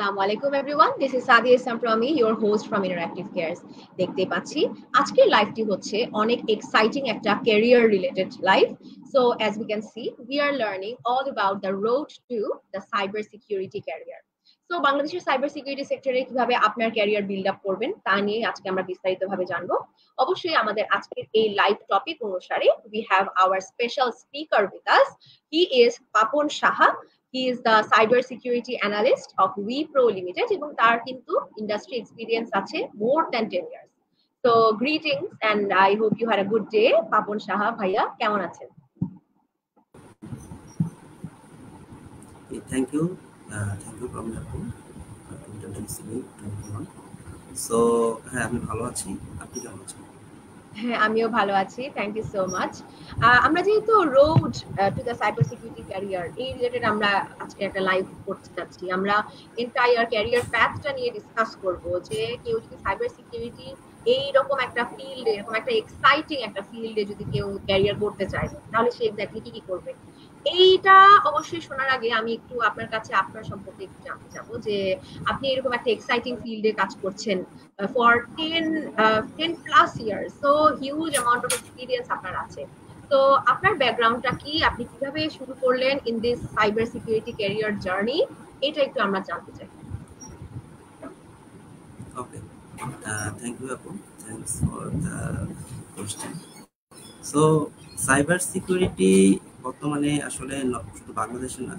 আসসালামু আলাইকুম everyone, this is Sadia Islam Promi, your host from Interactive cares. দেখতেই পাচ্ছি আজকের লাইভটি হচ্ছে অনেক এক্সাইটিং একটা career related live. So as we can see, we are learning all about the road to the cyber security career. So বাংলাদেশের cyber security সেক্টরে কিভাবে আপনার ক্যারিয়ার বিল্ড আপ করবেন তা নিয়ে আজকে আমরা বিস্তারিতভাবে জানবো। অবশ্যই আমাদের আজকের এই লাইভ টপিক অনুসারে we have our special speaker with us. He is Papon Saha. He is the cyber security analyst of Wipro Limited এবং তার কিন্তু ইন্ডাস্ট্রি এক্সপিরিয়েন্স আছে more than 10 years. So greetings and I hope you had a good day. Papon Saha ভাইয়া, কেমন আছেন? Thank you Pramila আপু introducing me to everyone. So হ্যাঁ আমি ভালো আছি, আপনি কেমন আছেন? হ্যাঁ আমিও ভালো আছি, থ্যাংক ইউ সো মাচ। আমরা যেহেতু road to the cyber security career এই রিলেটেড আমরা আজকে একটা লাইভ করতে যাচ্ছি। আমরা এন্টায়ার ক্যারিয়ার প্যাথটা নিয়ে ডিসকাস করব যে কেউ যদি সাইবার সিকিউরিটি এইরকম একটা ফিল্ডে, এরকম একটা এক্সাইটিং একটা ফিল্ডে যদি কেউ ক্যারিয়ার করতে চায় তাহলে সে এক্স্যাক্টলি কি কি করবে। এইটা অবশ্যই শোনার আগে আমি একটু আপনার কাছে আপনার সম্পর্কে একটু জানতে চাবো যে আপনি এরকম একটা এক্সাইটিং ফিল্ডে কাজ করছেন for 10 plus years, so huge amount of experience আপনার আছে। তো আপনার ব্যাকগ্রাউন্ডটা কি, আপনি কিভাবে শুরু করলেন in this cyber security career journey, এটা একটু আমরা জানতে চাই। ওকে, থ্যাংক ইউ আপু, thanks for the question. So cyber security বর্তমানে আসলে শুধু বাংলাদেশে না,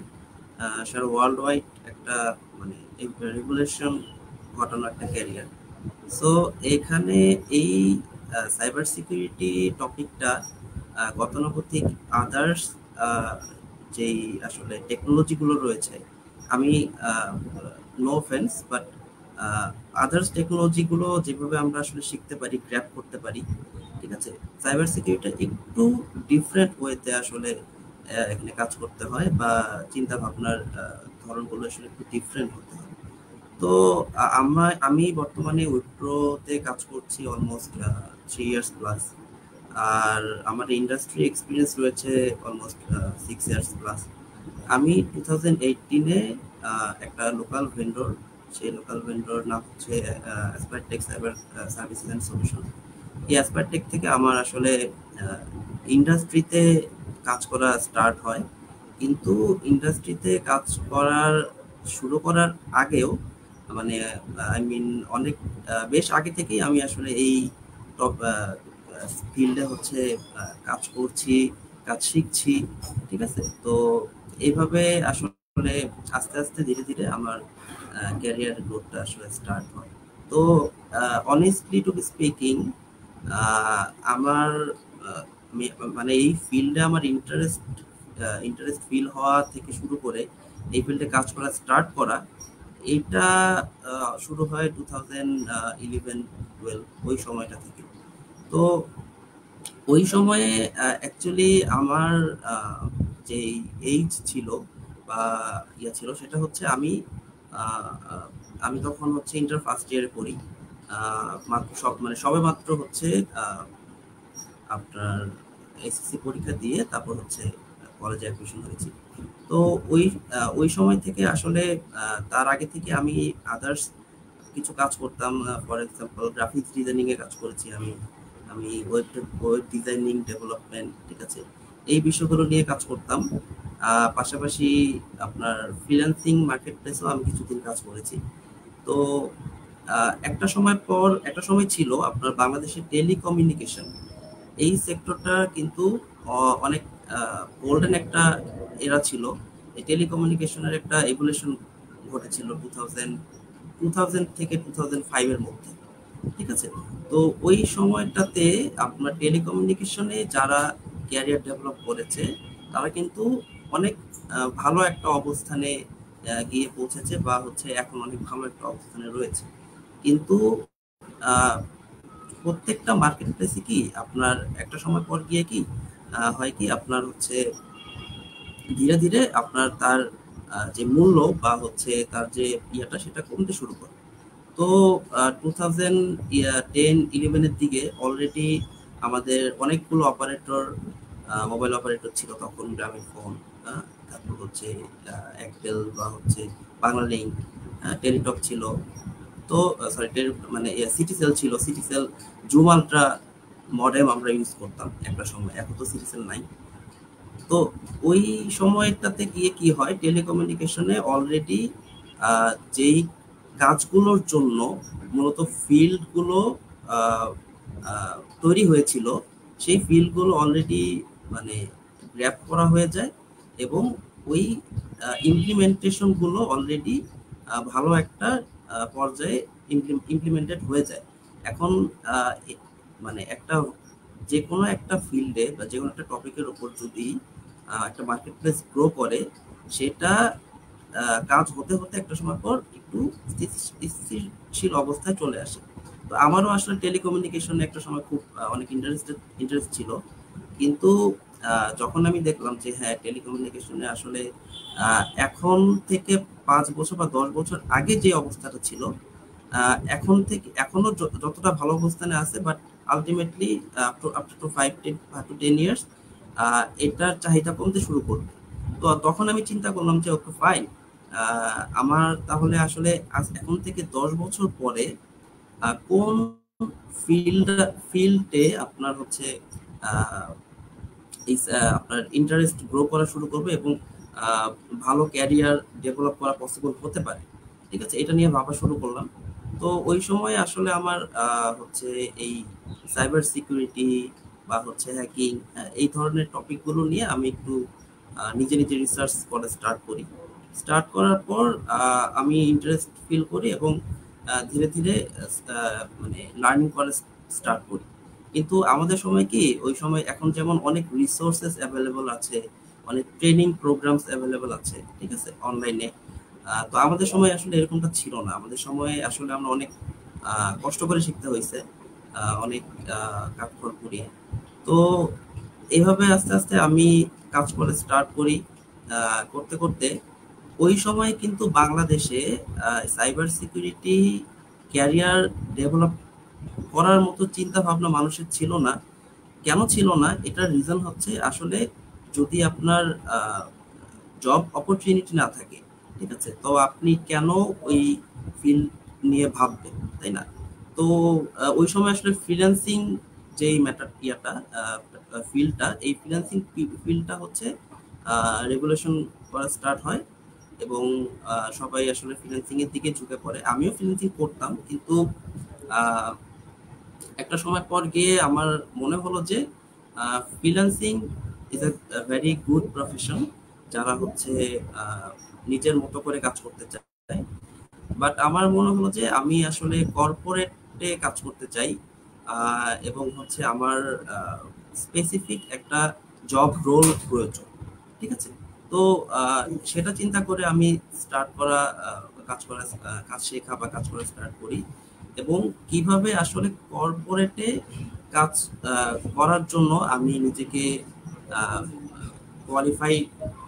সারা ওয়ার্ল্ড ওয়াইড একটা মানে রেগুলেশন ঘটানো একটা ক্যারিয়ার। সো এখানে এই সাইবার সিকিউরিটি টপিকটা গতানুগতিক আদার্স যেই আসলে টেকনোলজিগুলো রয়েছে, আমি নো অফেন্স বাট আদার্স টেকনোলজিগুলো যেভাবে আমরা আসলে শিখতে পারি, গ্র্যাপ করতে পারি, ঠিক আছে, সাইবার সিকিউরিটি একটু ডিফারেন্ট ওয়েতে আসলে এখানে কাজ করতে হয় বা চিন্তা ভাবনার ধরনগুলো আসলে একটু ডিফারেন্ট হতে হয়। তো আমি বর্তমানে উইপ্রোতে কাজ করছি অলমোস্ট 3 ইয়ার্স প্লাস, আর আমার ইন্ডাস্ট্রি এক্সপিরিয়েন্স রয়েছে অলমোস্ট 6 ইয়ার্স প্লাস। আমি 2018-এ একটা লোকাল ভেন্ডর, সেই লোকাল ভেন্ডর নাম হচ্ছে অ্যাসপারটেক সাইবার সার্ভিসেস অ্যান্ড সলিউশন। এই অ্যাসপারটেক থেকে আমার আসলে ইন্ডাস্ট্রিতে কাজ করা স্টার্ট হয়, কিন্তু ইন্ডাস্ট্রিতে কাজ শুরু করার আগেও মানে আই মিন অনেক বেশ আগে থেকেই আমি আসলে এই টপ ফিল্ডে হচ্ছে কাজ করছি, কাজ শিখছি, ঠিক আছে। তো এইভাবে আসলে আস্তে আস্তে ধীরে ধীরে আমার ক্যারিয়ার গ্রোথটা আসলে স্টার্ট হয়। তো অনেস্টলি টু বি স্পিকিং, আমার মানে এই ফিল্ডে আমার ইন্টারেস্ট ফিল হওয়া থেকে শুরু করে এই ফিল্ডে কাজ করা স্টার্ট করা, এইটা শুরু হয় 2011-12 ওই সময়টা থেকে। তো ওই সময়ে অ্যাকচুয়ালি আমার যে এইজ ছিল বা ছিল সেটা হচ্ছে আমি তখন হচ্ছে ইন্টার ফার্স্ট ইয়ারে পড়ি, মাত্র সবে মাত্র হচ্ছে আপনার এসএসসি পরীক্ষা দিয়ে তারপর হচ্ছে কলেজে অ্যাডমিশন হয়েছি। তো ওই সময় থেকে আসলে তার আগে থেকে আমি আদার্স কিছু কাজ করতাম। ফর এক্সাম্পল গ্রাফিক্স ডিজাইনিং এ কাজ করেছি আমি ওয়েব ডিজাইনিং, ডেভেলপমেন্ট, ঠিক আছে, এই বিষয়গুলো নিয়ে কাজ করতাম। পাশাপাশি আপনার ফ্রিল্যান্সিং মার্কেট প্লেসেও আমি কিছুদিন কাজ করেছি। তো একটা সময় ছিল আপনার বাংলাদেশের টেলিকমিউনিকেশন এই সেক্টরটা কিন্তু অনেক গোল্ডেন একটা এরা ছিল। এই টেলিকমিউনিকেশনের একটা এভলিউশন ঘটেছিল 2000 থেকে 2005-এর মধ্যে, ঠিক আছে। তো ওই সময়টাতে আপনার টেলিকমিউনিকেশনে যারা ক্যারিয়ার ডেভেলপ করেছে তারা কিন্তু অনেক ভালো একটা অবস্থানে গিয়ে পৌঁছেছে বা হচ্ছে এখন অনেক ভালো একটা অবস্থানে রয়েছে। কিন্তু প্রত্যেকটা মার্কেট প্লেসে কি আপনার একটা সময় পর গিয়ে কি হয় কি আপনার হচ্ছে ধীরে ধীরে আপনার তার যে মূল্য বা হচ্ছে তার যে ইয়েটা সেটা কমতে শুরু করে। তো 2010-11-এর দিকে অলরেডি আমাদের অনেকগুলো অপারেটর, মোবাইল অপারেটর ছিল তখন, গ্রামীণ ফোন, তারপর হচ্ছে এয়ারটেল বা হচ্ছে বাংলালিংক, টেলিটক ছিল, তো সরি মানে সিটিসেল ছিল, সিটিসেল জুম আলট্রা মডেম আমরা ইউজ করতাম একটা সময়, এখন তো সিটিসেল নাই। তো ওই সময়টাতে গিয়ে কি হয়, টেলিকমিউনিকেশনে অলরেডি যেই কাজগুলোর জন্য মূলত ফিল্ডগুলো তৈরি হয়েছিল, সেই ফিল্ডগুলো অলরেডি মানে গ্র্যাপ করা হয়ে যায় এবং ওই ইমপ্লিমেন্টেশনগুলো অলরেডি ভালো একটা পর্যায়ে ইমপ্লিমেন্টেড হয়ে যায়। এখন মানে একটা যে কোনো একটা ফিল্ডে বা যে কোনো একটা টপিকের উপর যদি একটা মার্কেট প্লেস গ্রো করে, সেটা কাজ হতে হতে একটা সময় পর একটু স্থিতিশীল অবস্থায় চলে আসে। তো আমারও আসলে টেলিকমিউনিকেশনে একটা সময় খুব অনেক ইন্টারেস্ট ছিল, কিন্তু যখন আমি দেখলাম যে হ্যাঁ টেলিকমিউনিকেশনে আসলে এখন থেকে 5 বছর বা 10 বছর আগে যে অবস্থাটা ছিল, এখন থেকে এখনো যতটা ভালো অবস্থানে আছে, but ultimately up to 5 to 10 years এটার চাহিদা কমতে শুরু করবে। তো তখন আমি চিন্তা করলাম যে ওকে ফাইন, আমার তাহলে আসলে এখন থেকে 10 বছর পরে কোন ফিল্ডে আপনার হচ্ছে আপনার ইন্টারেস্ট গ্রো করা শুরু করবে এবং ভালো ক্যারিয়ার ডেভেলপ করা পসিবল হতে পারে, ঠিক আছে, এটা নিয়ে ভাবা শুরু করলাম। তো ওই সময় আসলে আমার হচ্ছে এই সাইবার সিকিউরিটি বা হচ্ছে হ্যাকিং, এই ধরনের টপিকগুলো নিয়ে আমি একটু নিজে নিজে রিসার্চ করা স্টার্ট করার পর আমি ইন্টারেস্ট ফিল করি এবং ধীরে ধীরে মানে লার্নিং করা স্টার্ট করি। কিন্তু আমাদের সময় কি, ওই সময় এখন যেমন অনেক রিসোর্সেস অ্যাভেলেবল আছে, অনেক ট্রেনিং প্রোগ্রামস অ্যাভেলেবল আছে, ঠিক আছে, অনলাইনে। তো আমাদের সময় আসলে এরকমটা ছিল না। আমাদের সময় আসলে আমরা অনেক কষ্ট করে শিখতে হয়েছে, অনেক কাঠখড় পুড়িয়ে। তো এইভাবে আস্তে আস্তে আমি কাজ করে স্টার্ট করি। করতে করতে ওই সময় কিন্তু বাংলাদেশে সাইবার সিকিউরিটি ক্যারিয়ার ডেভেলপ করার মতো চিন্তা ভাবনা মানুষের ছিল না। কেন ছিল না, এটার রিজন হচ্ছে আসলে যদি আপনার জব অপরচুনিটি না থাকে, ঠিক আছে, তো আপনি কেন ওই ফিল্ড নিয়ে ভাববেন, তাই না? তো ওই সময় আসলে ফ্রিল্যান্সিং যেই ফিল্ডটা, এই ফ্রিল্যান্সিং ফিল্ডটা হচ্ছে রেগুলেশন করা স্টার্ট হয় এবং সবাই আসলে ফ্রিল্যান্সিং এর দিকে ঝুঁকে পড়ে। আমিও ফ্রিল্যান্সিং করতাম, কিন্তু একটা সময় পর গিয়ে আমার মনে হলো যে freelancing is a very good profession, যারা হচ্ছে নিজের মতো করে কাজ করতে চায়। বাট আমার মনে হলো যে আমি আসলে কর্পোরেটে কাজ করতে চাই এবং হচ্ছে আমার স্পেসিফিক একটা জব রোল প্রয়োজন, ঠিক আছে। তো সেটা চিন্তা করে আমি কাজ শেখা বা কাজ করা স্টার্ট করি এবং কিভাবে আসলে কর্পোরেটে কাজ করার জন্য আমি নিজেকে কোয়ালিফাই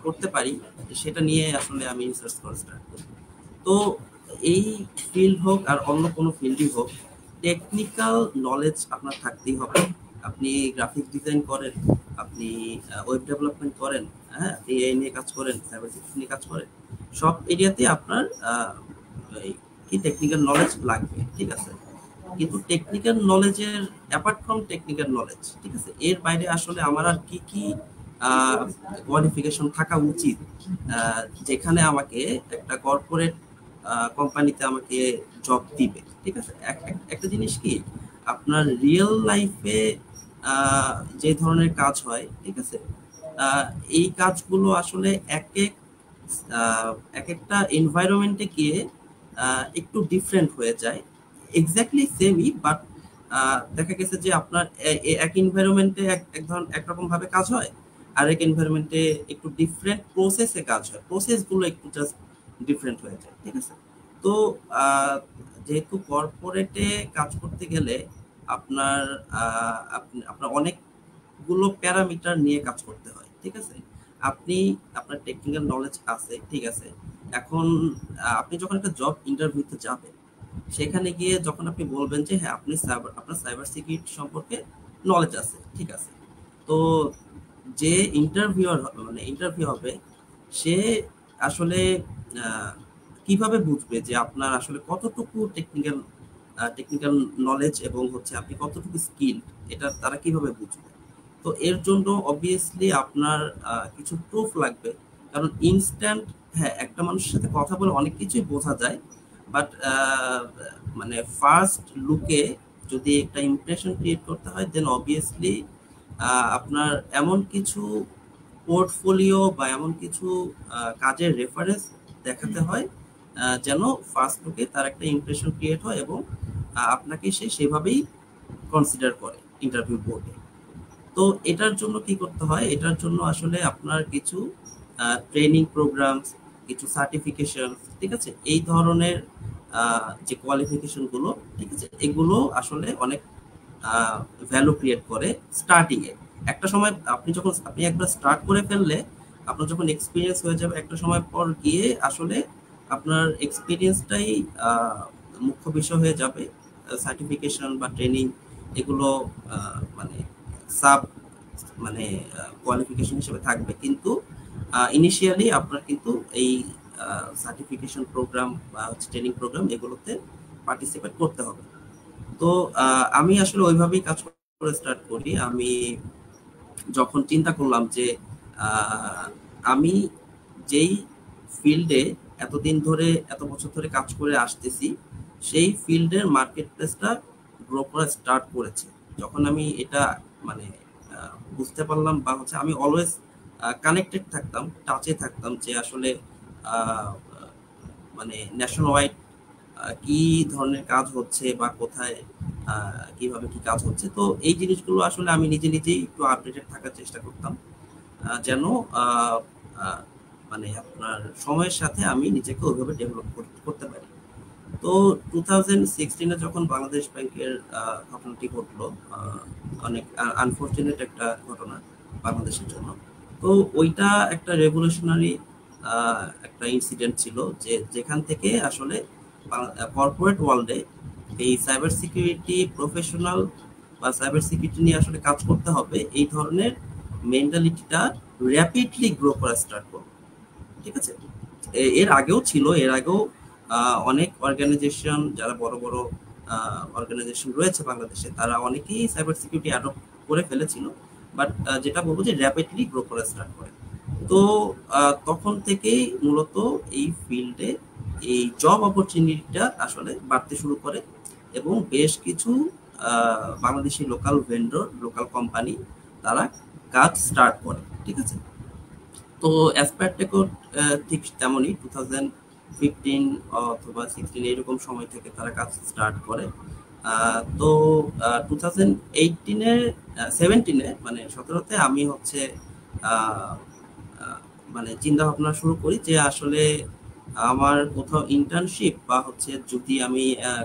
করতে পারি, সেটা নিয়ে আসলে আমি রিসার্চ করা স্টার্ট করি। তো এই ফিল্ড হোক আর অন্য কোনো ফিল্ডই হোক, টেকনিক্যাল নলেজ আপনার থাকতেই হবে। আপনি গ্রাফিক ডিজাইন করেন, আপনি ওয়েব ডেভেলপমেন্ট করেন, হ্যাঁ, এআই নিয়ে কাজ করেন, সাইবার সিকিউরিটি নিয়ে কাজ করেন, সব এরিয়াতে আপনার কি টেকনিক্যাল নলেজ লাগবে, ঠিক আছে। কিন্তু টেকনিক্যাল নলেজের অ্যাপার্ট ফ্রম টেকনিক্যাল নলেজ, ঠিক আছে, এর বাইরে আসলে আমার আর কি কি কোয়ালিফিকেশন থাকা উচিত যেখানে আমাকে একটা কর্পোরেট কোম্পানিতে আমাকে জব দিবে, ঠিক আছে। একটা জিনিস কি, আপনার রিয়েল লাইফে যে ধরনের কাজ হয়, ঠিক আছে, এই কাজগুলো আসলে এক একটা এনভায়রনমেন্টে গিয়ে একটু ডিফারেন্ট হয়ে যায়। এক্স্যাক্টলি সেমই, বাট দেখা গেছে যে আপনার এক এনভায়রনমেন্টে একরকম ভাবে কাজ হয়, আর এক এনভায়রনমেন্টে একটু ডিফারেন্ট প্রসেসে কাজ হয়, প্রসেসগুলো একটু জাস্ট ডিফারেন্ট হয়ে যায়, ঠিক আছে। তো যেহেতু কর্পোরেটে কাজ করতে গেলে আপনার আপনার অনেকগুলো প্যারামিটার নিয়ে কাজ করতে হয়, ঠিক আছে। আপনার টেকনিক্যাল নলেজ আছে, ঠিক আছে। এখন আপনি যখন একটা জব ইন্টারভিউতে যাবেন, সেখানে গিয়ে যখন আপনি বলবেন যে হ্যাঁ আপনার সাইবার সিকিউরিটি সম্পর্কে নলেজ আছে, ঠিক আছে, তো যে ইন্টারভিউ হবে সে আসলে কিভাবে বুঝবে যে আপনার আসলে কতটুকু টেকনিক্যাল নলেজ এবং হচ্ছে আপনি কতটুকু স্কিল, এটা তারা কিভাবে বুঝবে? তো এর জন্য অবভিয়াসলি আপনার কিছু প্রুফ লাগবে, কারণ ইনস্ট্যান্ট, হ্যাঁ একটা মানুষের সাথে কথা বলে অনেক কিছুই বোঝা যায়, বাট মানে ফার্স্ট লুকে যদি একটা ইমপ্রেশন ক্রিয়েট করতে হয়, দেন অবভিয়াসলি আপনার এমন কিছু পোর্টফোলিও বা এমন কিছু কাজের রেফারেন্স দেখাতে হয় যেন ফার্স্ট লুকে তার একটা ইমপ্রেশন ক্রিয়েট হয় এবং আপনাকে সে সেভাবেই কনসিডার করে ইন্টারভিউ বোর্ডে। তো এটার জন্য কি করতে হয়, এটার জন্য আসলে আপনার কিছু ট্রেনিং প্রোগ্রাম, কিছু সার্টিফিকেশন, ঠিক আছে, এই ধরনের যে কোয়ালিফিকেশন গুলো, ঠিক আছে, এগুলো আসলে অনেক ভ্যালু ক্রিয়েট করে স্টার্টিং এ। একটা সময় আপনি একবার স্টার্ট করে ফেললে, আপনার যখন এক্সপিরিয়েন্স হয়ে যাবে, একটা সময় পর গিয়ে আসলে আপনার এক্সপিরিয়েন্সটাই মুখ্য বিষয় হয়ে যাবে। সার্টিফিকেশন বা ট্রেনিং এগুলো মানে সাব মানে কোয়ালিফিকেশন হিসেবে থাকবে, কিন্তু ইনিশিয়ালি আপনার কিন্তু এই সার্টিফিকেশন প্রোগ্রাম বা ট্রেনিং প্রোগ্রাম এগুলোতে পার্টিসিপেট করতে হবে। তো আমি আসলে ওইভাবেই কাজ করে স্টার্ট করি। আমি যখন চিন্তা করলাম যে আমি যেই ফিল্ডে এতদিন ধরে, এত বছর ধরে কাজ করে আসতেছি, সেই ফিল্ডের মার্কেট প্লেসটা গ্রো করা স্টার্ট করেছে, যখন আমি এটা মানে বুঝতে পারলাম, বা হচ্ছে আমি অলওয়েজ কানেক্টেড থাকতাম, টাচে থাকতাম যে আসলে মানে ন্যাশনাল ওয়াইড কি ধরনের কাজ হচ্ছে বা কোথায় কিভাবে কি কাজ হচ্ছে। তো এই জিনিসগুলো আসলে আমি নিজেই একটু আপডেটেড থাকার চেষ্টা করতাম, যেন মানে আপনার সময়ের সাথে আমি নিজেকে ওইভাবে ডেভেলপ করতে পারি। তো 2016-এ যখন বাংলাদেশ ব্যাংকের ঘটনাটি ঘটলো, অনেক আনফরচুনেট একটা ঘটনা বাংলাদেশের জন্য, তো ওইটা একটা রেভলিউশনারি একটা ইনসিডেন্ট ছিল, যেখান থেকে আসলে কর্পোরেট ওয়ার্ল্ডে এই সাইবার সিকিউরিটি প্রফেশনাল বা সাইবার সিকিউরিটি নিয়ে আসলে কাজ করতে হবে, এই ধরনের মেন্টালিটিটা র্যাপিডলি গ্রো করা স্টার্ট করলো, ঠিক আছে। এর আগেও ছিল, এর আগেও অনেক অর্গানাইজেশন, যারা বড় বড় অর্গানাইজেশন রয়েছে বাংলাদেশে, তারা অনেকেই সাইবার সিকিউরিটি অ্যাডপ্ট করে ফেলেছিল, বাট যেটা বলবো যে র্যাপিডলি গ্রো করা স্টার্ট করে। তো তখন থেকেই মূলত এই ফিল্ডে এই জব অপরচুনিটিটা আসলে বাড়তে শুরু করে, এবং বেশ কিছু Bangladeshi local vendor, local company, তারা কাজ স্টার্ট করে, ঠিক আছে। তো অ্যাসপারটেকও ঠিক তেমনই 2015 অথবা 16 এইরকম সময় থেকে তারা কাজ স্টার্ট করে। তো 2017-এ মানে 17-তে আমি হচ্ছে মানে চিন্তা ভাবনা শুরু করি যে আসলে আমার কোথাও ইন্টার্নশিপ বা হচ্ছে যদি আমি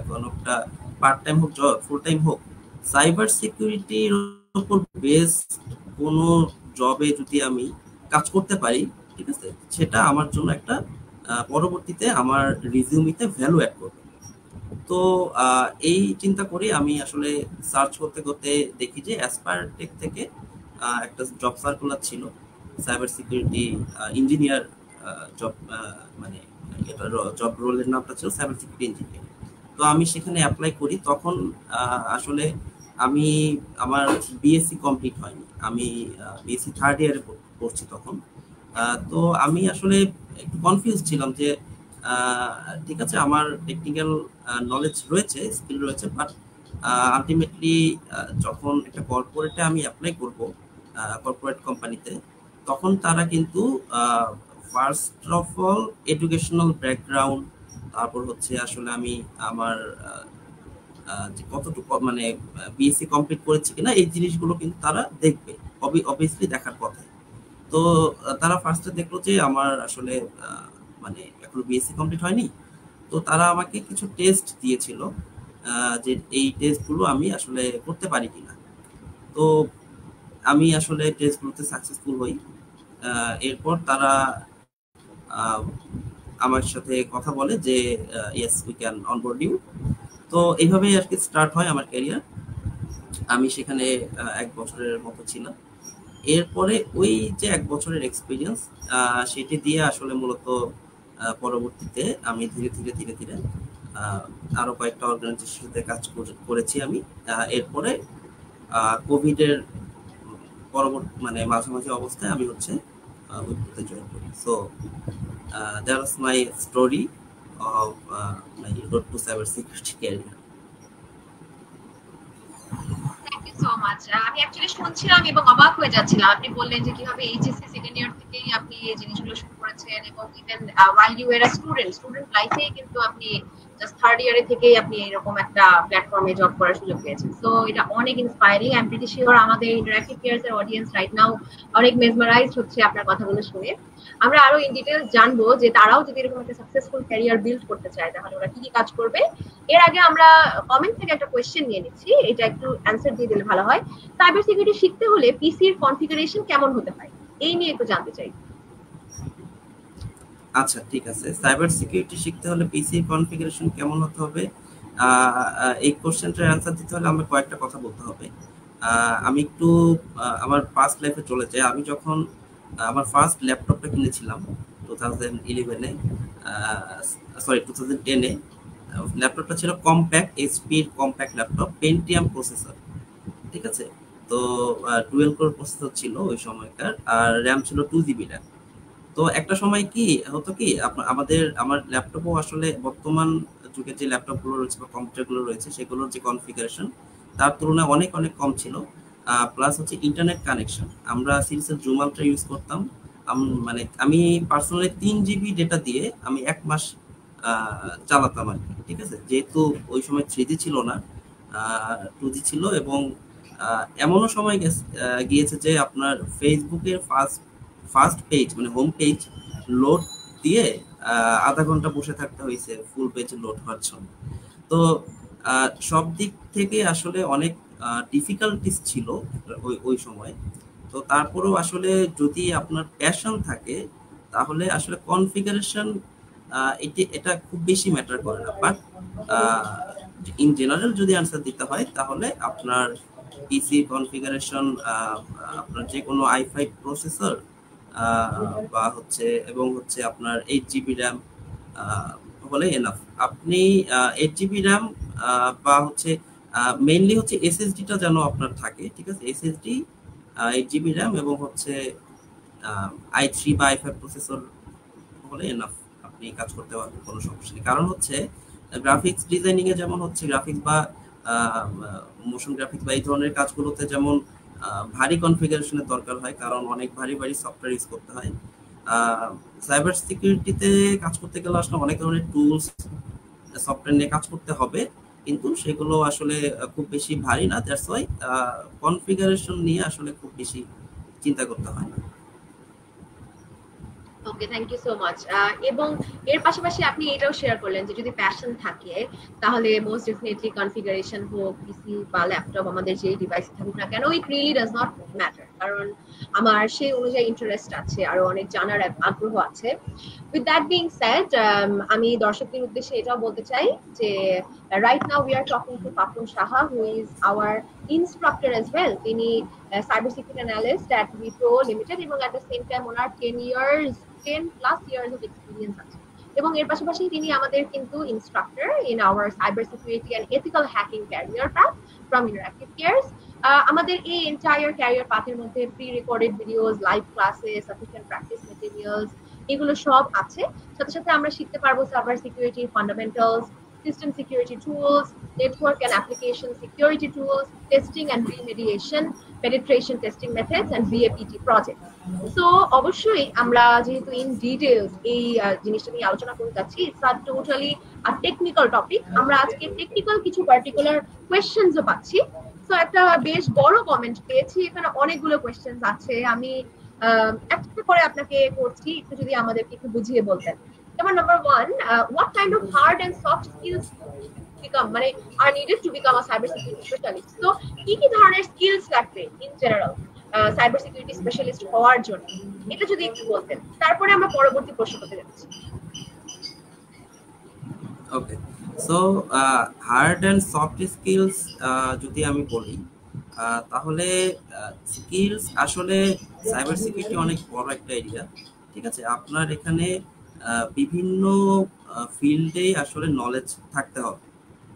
কোনো একটা পার্ট টাইম হোক, ফুল টাইম হোক, সাইবার সিকিউরিটির উপর বেসড কোনো জবে যদি আমি কাজ করতে পারি, ঠিক আছে, সেটা আমার জন্য একটা পরবর্তীতে আমার রিজিউমিতে ভ্যালু অ্যাড করবে। তো এই চিন্তা করি আমি আসলে সার্চ করতে করতে দেখি যে অ্যাসপারটেক থেকে একটা জব সার্কুলার ছিল, সাইবার সিকিউরিটি ইঞ্জিনিয়ার জব, মানে এটা জব রোলের নামটা ছিল সাইবার সিকিউরিটি ইঞ্জিনিয়ার। তো আমি সেখানে অ্যাপ্লাই করি। তখন আসলে আমি আমার বিএসসি কমপ্লিট হয়নি, আমি বিএসসি থার্ড ইয়ারে পড়ছি তখন। তো আমি আসলে একটু কনফিউজ ছিলাম যে ঠিক আছে, আমার টেকনিক্যাল নলেজ রয়েছে, স্কিল রয়েছে, বাট আলটিমেটলি যখন একটা কর্পোরেটে আমি অ্যাপ্লাই করব, কর্পোরেট কোম্পানিতে, তখন তারা কিন্তু first of all educational background, তারপর হচ্ছে আসলে আমি আমার যে কতটুকু মানে বিএসসি কমপ্লিট করেছি কিনা, এই জিনিসগুলো কিন্তু তারা দেখবে, অবভিয়াসলি দেখার কথা। তো তারা ফার্স্টে দেখলো যে আমার আসলে মানে এখনো বিএসসি কমপ্লিট হয়নি। তো তারা আমাকে কিছু টেস্ট দিয়েছিল, যে এই টেস্টগুলো আমি আসলে করতে পারি কিনা। তো আমি আসলে টেস্টগুলোতে সাকসেসফুল হই। এরপর তারা আমার সাথে কথা বলে যে yes, we can onboard you. তো এইভাবেই আর কি স্টার্ট হয় আমার ক্যারিয়ার। আমি সেখানে 1 বছরের মতো ছিলাম। এরপরে ওই যে 1 বছরের এক্সপিরিয়েন্স, সেটি দিয়ে আসলে মূলত পরবর্তীতে আমি ধীরে ধীরে ধীরে ধীরে আরো কয়েকটা অর্গানাইজেশনের সাথে কাজ করেছি আমি। এরপরে কোভিডের পরবর্তী মানে মাঝামাঝি অবস্থায় আমি হচ্ছে উইপ্রোতে জয়েন করি। So that was my story of my road to cyber security career. So much. আমি অ্যাকচুয়ালি শুনছিলাম এবং অবাক হয়ে যাচ্ছিলাম। আপনি বললেন যে কিভাবে এইচএসসি সেকেন্ড ইয়ার থেকেই আপনি এই জিনিসগুলো শুরু করেছেন এবং even while you were a student লাইফে কিন্তু আপনি জাস্ট থার্ড ইয়ারে থেকেই আপনি এরকম একটা প্ল্যাটফর্মে জব করার সুযোগ পেয়েছেন। সো এটা অনেক inspiring. I am pretty sure আমাদের ইন্টারঅ্যাক্টিভ কেয়ারস এর অডিয়েন্স রাইট নাও অনেক মেসমারাইজড হচ্ছে আপনার কথাগুলো শুনে। আমরা আরো ইন ডিটেইলস জানবো যে তারাও যদি এরকম একটা সাকসেসফুল ক্যারিয়ার বিল্ড করতে চায় তাহলে ওরা কি কি কাজ করবে। এর আগে আমরা কমেন্ট থেকে একটা কোয়েশ্চেন নিয়ে নিচ্ছি, এটা একটু অ্যানসার দিয়ে দিলে ভালো হয়। সাইবার সিকিউরিটি শিখতে হলে পিসির কনফিগারেশন কেমন হতে হয় এই নিয়ে একটু জানতে চাই। আচ্ছা ঠিক আছে, সাইবার সিকিউরিটি শিখতে হলে পিসি কনফিগারেশন কেমন হতে হবে, এই কোশ্চেনটার অ্যান্সার দিতে হলে আমার কয়েকটা কথা বলতে হবে। আমি একটু আমার পাস্ট লাইফে চলে যাই। আমি যখন আমার ফার্স্ট ল্যাপটপটা কিনেছিলাম 2011-এ, সরি 2010-এ, ল্যাপটপটা ছিল কম্প্যাক্ট, এইচপির কম্প্যাক্ট ল্যাপটপ, পেন্টিয়াম প্রসেসর, ঠিক আছে। তো 12 কোর প্রসেসর ছিল ওই সময়কার, আর র্যাম ছিল 2 GB র্যাম। তো একটা সময় কি হতো কি আমার ল্যাপটপও আসলে বর্তমান যুগে যে ল্যাপটপগুলো রয়েছে বা কম্পিউটারগুলো রয়েছে সেগুলোর যে কনফিগারেশন তার তুলনায় অনেক অনেক কম ছিল। প্লাস হচ্ছে ইন্টারনেট কানেকশন, আমরা সিরিজের জুম আলট্রা ইউজ করতাম। মানে আমি পার্সোনালি 3 GB ডেটা দিয়ে আমি 1 মাস চালাতাম আর কি, ঠিক আছে। যেহেতু ওই সময় 3G ছিল না, 2G ছিল, এবং এমনও সময় গিয়েছে যে আপনার ফেসবুকের ফার্স্ট পেজ মানে হোম পেজ লোড দিয়ে আধা ঘন্টা বসে থাকতে হয়েছে ফুল পেজ লোড হওয়ার জন্য। তো সব দিক থেকে আসলে অনেক ডিফিকাল্টিস ছিল ওই সময়। তো তারপরেও আসলে যদি আপনার প্যাশন থাকে তাহলে আসলে কনফিগারেশন এটা খুব বেশি ম্যাটার করে না। বাট ইন জেনারেল যদি আনসার দিতে হয় তাহলে আপনার পিসি কনফিগারেশন আপনার যে কোনো i5 প্রসেসর বা হচ্ছে এবং হচ্ছে আপনার 8 GB র্যাম হলে এনাফ। আপনি 8 GB র্যাম বা হচ্ছে মেইনলি হচ্ছে এসএসডিটা যেন আপনার থাকে, ঠিক আছে। এসএসডি, 8 GB র্যাম এবং হচ্ছে i3 বা i5 প্রসেসর হলে এনাফ, আপনি কাজ করতে পারবেন, কোনো সমস্যা নেই। কারণ হচ্ছে গ্রাফিক্স ডিজাইনিং এ যেমন হচ্ছে গ্রাফিক্স বা মোশন গ্রাফিক্স বা এই ধরনের কাজগুলোতে যেমন ভারী কনফিগারেশনের দরকার হয়, কারণ অনেক ভারী ভারী সফটওয়্যার ইউজ করতে হয়। সাইবার সিকিউরিটিতে কাজ করতে গেলে আসলে অনেক ধরনের টুলস সফটওয়্যার নিয়ে কাজ করতে হবে, কিন্তু সেগুলো আসলে খুব বেশি ভারী না। দ্যাটস ওয়াই কনফিগারেশন নিয়ে আসলে খুব বেশি চিন্তা করতে হয় না। ওকে, থ্যাংক ইউ সো মাচ। এবং এর পাশাপাশি আপনি এটাও শেয়ার করলেন যে যদি প্যাশন থাকে তাহলে মোস্ট ডেফিনেটলি কনফিগারেশন হোক পিসি বা ল্যাপটপ, আমাদের যে ডিভাইস থাকুক না কেন, it really does not matter, কারণ আমার সেই অনুযায়ী ইন্টারেস্ট আছে, আরো অনেক জানার আগ্রহ আছে। উইথ দ্যাট বিং সেড, আমি দর্শকদের উদ্দেশ্যে এটাও বলতে চাই যে right now we are talking to Papon Saha, who is our instructor as well. তিনি cyber security analyst at Wipro limited এবং at the same time owner 10+ years of experience আছে। এবং এর পাশাপাশি তিনি আমাদের কিন্তু instructor in our cyber security and ethical hacking career path from Interactive Cares. আমাদের এই এন্টায়ার ক্যারিয়ার পাথের মধ্যে pre recorded videos, live classes, sufficient practice materials এগুলো সব আছে। সাথে সাথে আমরা শিখতে পারবো cyber security fundamentals, system security tools, network and application security tools, testing and remediation, penetration testing methods, and BAPT projects. So অবশ্যই আমরা যেহেতু ইন ডিটেইলস এই জিনিসটা নিয়ে আলোচনা করতে যাচ্ছি, it's a totally a technical topic. আমরা আজকে টেকনিক্যাল কিছু পার্টিকুলার কোয়েশ্চেনসও পাচ্ছি। সো একটা বেশ বড় কমেন্ট পেয়েছি, এখানে অনেকগুলো কোয়েশ্চেনস আছে। আমি একটা করে আপনাকে করছি, একটু যদি আমাদেরকে একটু বুঝিয়ে বলতেন। যেমন number 1, what kind of hard and soft skills মানে are needed to become a cyber security specialist? So কি কি ধরনের স্কিলস লাগবে in general cyber security specialist হওয়ার জন্য, এটা যদি একটু বলতেন, তারপরে আমরা পরবর্তী প্রশ্ন করতে যাচ্ছি। Okay, so hard and soft skills যদি আমি বলি তাহলে স্কিলস আসলে সাইবার সিকিউরিটি অনেক বড় একটা এরিয়া, ঠিক আছে। আপনার এখানে বিভিন্ন ফিল্ডে আসলে নলেজ থাকতে হবে,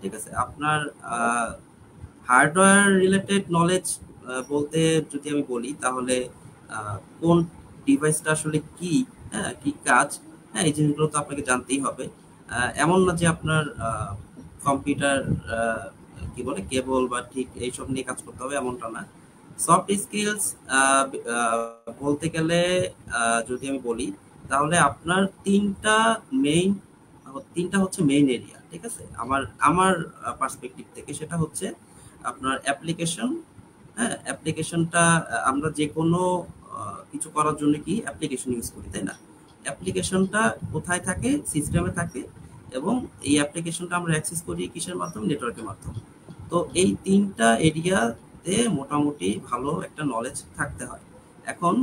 ঠিক আছে। আপনার হার্ডওয়্যার রিলেটেড নলেজ বলতে যদি আমি বলি, তাহলে কোন ডিভাইসটা আসলে কি, হ্যাঁ, কি কাজ, হ্যাঁ, এই জিনিসগুলো তো আপনাকে জানতেই হবে। এমন না যে আপনার কম্পিউটার কি বলে কেবল বা ঠিক এইসব নিয়ে কাজ করতে হবে, এমনটা না। সফট স্কিলস বলতে গেলে যদি আমি বলি, তাহলে আপনার তিনটা হচ্ছে মেইন এরিয়া, ঠিক আছে। আমার আমার পার্সপেক্টিভ থেকে সেটা হচ্ছে আপনার অ্যাপ্লিকেশন। হ্যাঁ, অ্যাপ্লিকেশনটা আমরা যে কোনো কিছু করার জন্য কি অ্যাপ্লিকেশন ইউজ করি, তাই না? অ্যাপ্লিকেশনটা কোথায় থাকে? সিস্টেমে থাকে, এবং এই অ্যাপ্লিকেশনটা আমরা অ্যাক্সেস করি কিসের মাধ্যমে? নেটওয়ার্কের মাধ্যমে। তো এই তিনটা এরিয়াতে মোটামুটি ভালো একটা নলেজ থাকতে হয়। এখন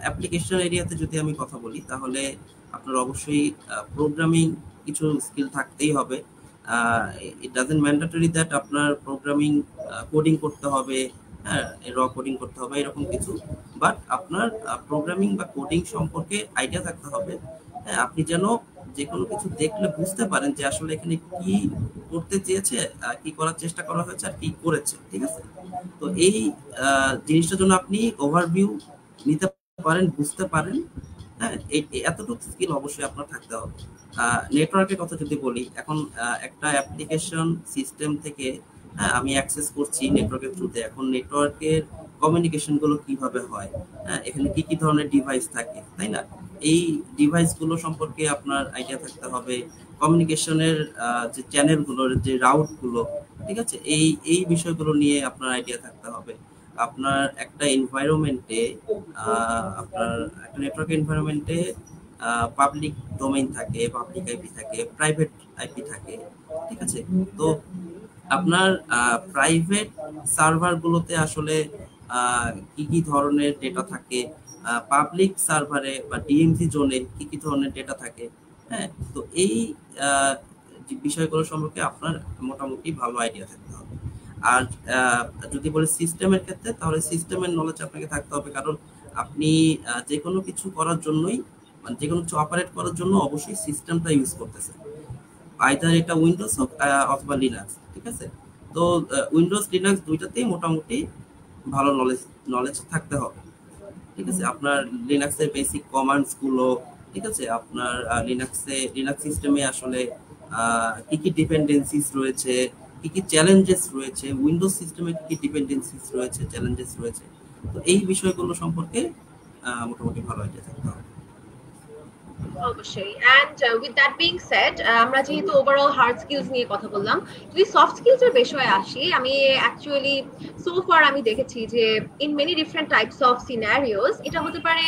অ্যাপ্লিকেশন এরিয়াতে যদি আমি কথা বলি, তাহলে আপনার অবশ্যই প্রোগ্রামিং কিছু স্কিল থাকতেই হবে। ইট ডাজন্ট ম্যান্ডেটরি দ্যাট আপনার প্রোগ্রামিং কোডিং করতে হবে, হ্যাঁ, র কোডিং করতে হবে এরকম কিছু, বাট আপনার প্রোগ্রামিং বা কোডিং সম্পর্কে আইডিয়া থাকতে হবে। হ্যাঁ, আপনি যেন যে কোনো কিছু দেখলে বুঝতে পারেন যে আসলে এখানে কি করতে চেয়েছে, কি করার চেষ্টা করা হয়েছে, আর কি করেছে, ঠিক আছে। তো এই জিনিসটার জন্য আপনি ওভারভিউ নিতে পারেন, বুঝতে পারেন। হ্যাঁ, এতটুকু স্কিল অবশ্যই আপনার থাকতে হবে। নেটওয়ার্কের কথা যদি বলি, এখন একটা অ্যাপ্লিকেশন সিস্টেম থেকে, হ্যাঁ, আমি অ্যাক্সেস করছি নেটওয়ার্কের থ্রুতে। এখন নেটওয়ার্কের কমিউনিকেশন গুলো কিভাবে হয়, হ্যাঁ, এখানে কি কি ধরনের ডিভাইস থাকে, তাই না? এই ডিভাইস গুলো সম্পর্কে আপনার আইডিয়া থাকতে হবে। কমিউনিকেশনের যে চ্যানেল গুলোর যে রাউট গুলো, ঠিক আছে, এই এই বিষয়গুলো নিয়ে আপনার আইডিয়া থাকতে হবে। আপনার একটা এনভায়রনমেন্টে, আপনার একটা নেটওয়ার্ক এনভায়রনমেন্টে পাবলিক ডোমেইন থাকে, পাবলিক আইপি থাকে, প্রাইভেট আইপি থাকে, ঠিক আছে। তো আপনার প্রাইভেট সার্ভার গুলোতে আসলে কি কি ধরনের ডেটা থাকে, পাবলিক সার্ভারে বা ডিএমসি জোনে কি কি ধরনের ডেটা থাকে, হ্যাঁ। তো এই আহ, যে বিষয়গুলো সম্পর্কে আপনার মোটামুটি ভালো আইডিয়া থাকতে হবে। আর যদি বলি সিস্টেমের ক্ষেত্রে, তাহলে সিস্টেমের নলেজ আপনাকে থাকতে হবে, কারণ আপনি যে কোনো কিছু করার জন্যই, মানে যে কোনো কিছু অপারেট করার জন্য অবশ্যই সিস্টেমটা ইউজ করতেছে, আইদার এটা উইন্ডোজ হোক অথবা লিনাক্স, ঠিক আছে। তো উইন্ডোজ লিনাক্স দুইটাতেই মোটামুটি ভালো নলেজ নলেজ থাকতে হবে, ঠিক আছে। আপনার লিনাক্সের বেসিক কমান্ডস গুলো, ঠিক আছে। আপনার লিনাক্স সিস্টেমে আসলে কি কি ডিপেন্ডেন্সিস রয়েছে, কি কি চ্যালেঞ্জেস রয়েছে, উইন্ডোজ সিস্টেমে কি কি ডিপেন্ডেন্সিস রয়েছে, চ্যালেঞ্জেস রয়েছে। তো এই বিষয়গুলো সম্পর্কে মোটামুটি ভালো আইডিয়া থাকতে হবে। অবশ্যই। And with that being said, আমরা যেহেতু ওভারঅল হার্ড স্কিলস নিয়ে কথা বললাম, যদি সফট স্কিলস এর বিষয়ে আসি, আমি অ্যাকচুয়ালি সো ফার আমি দেখেছি যে in many different types of scenarios এটা হতে পারে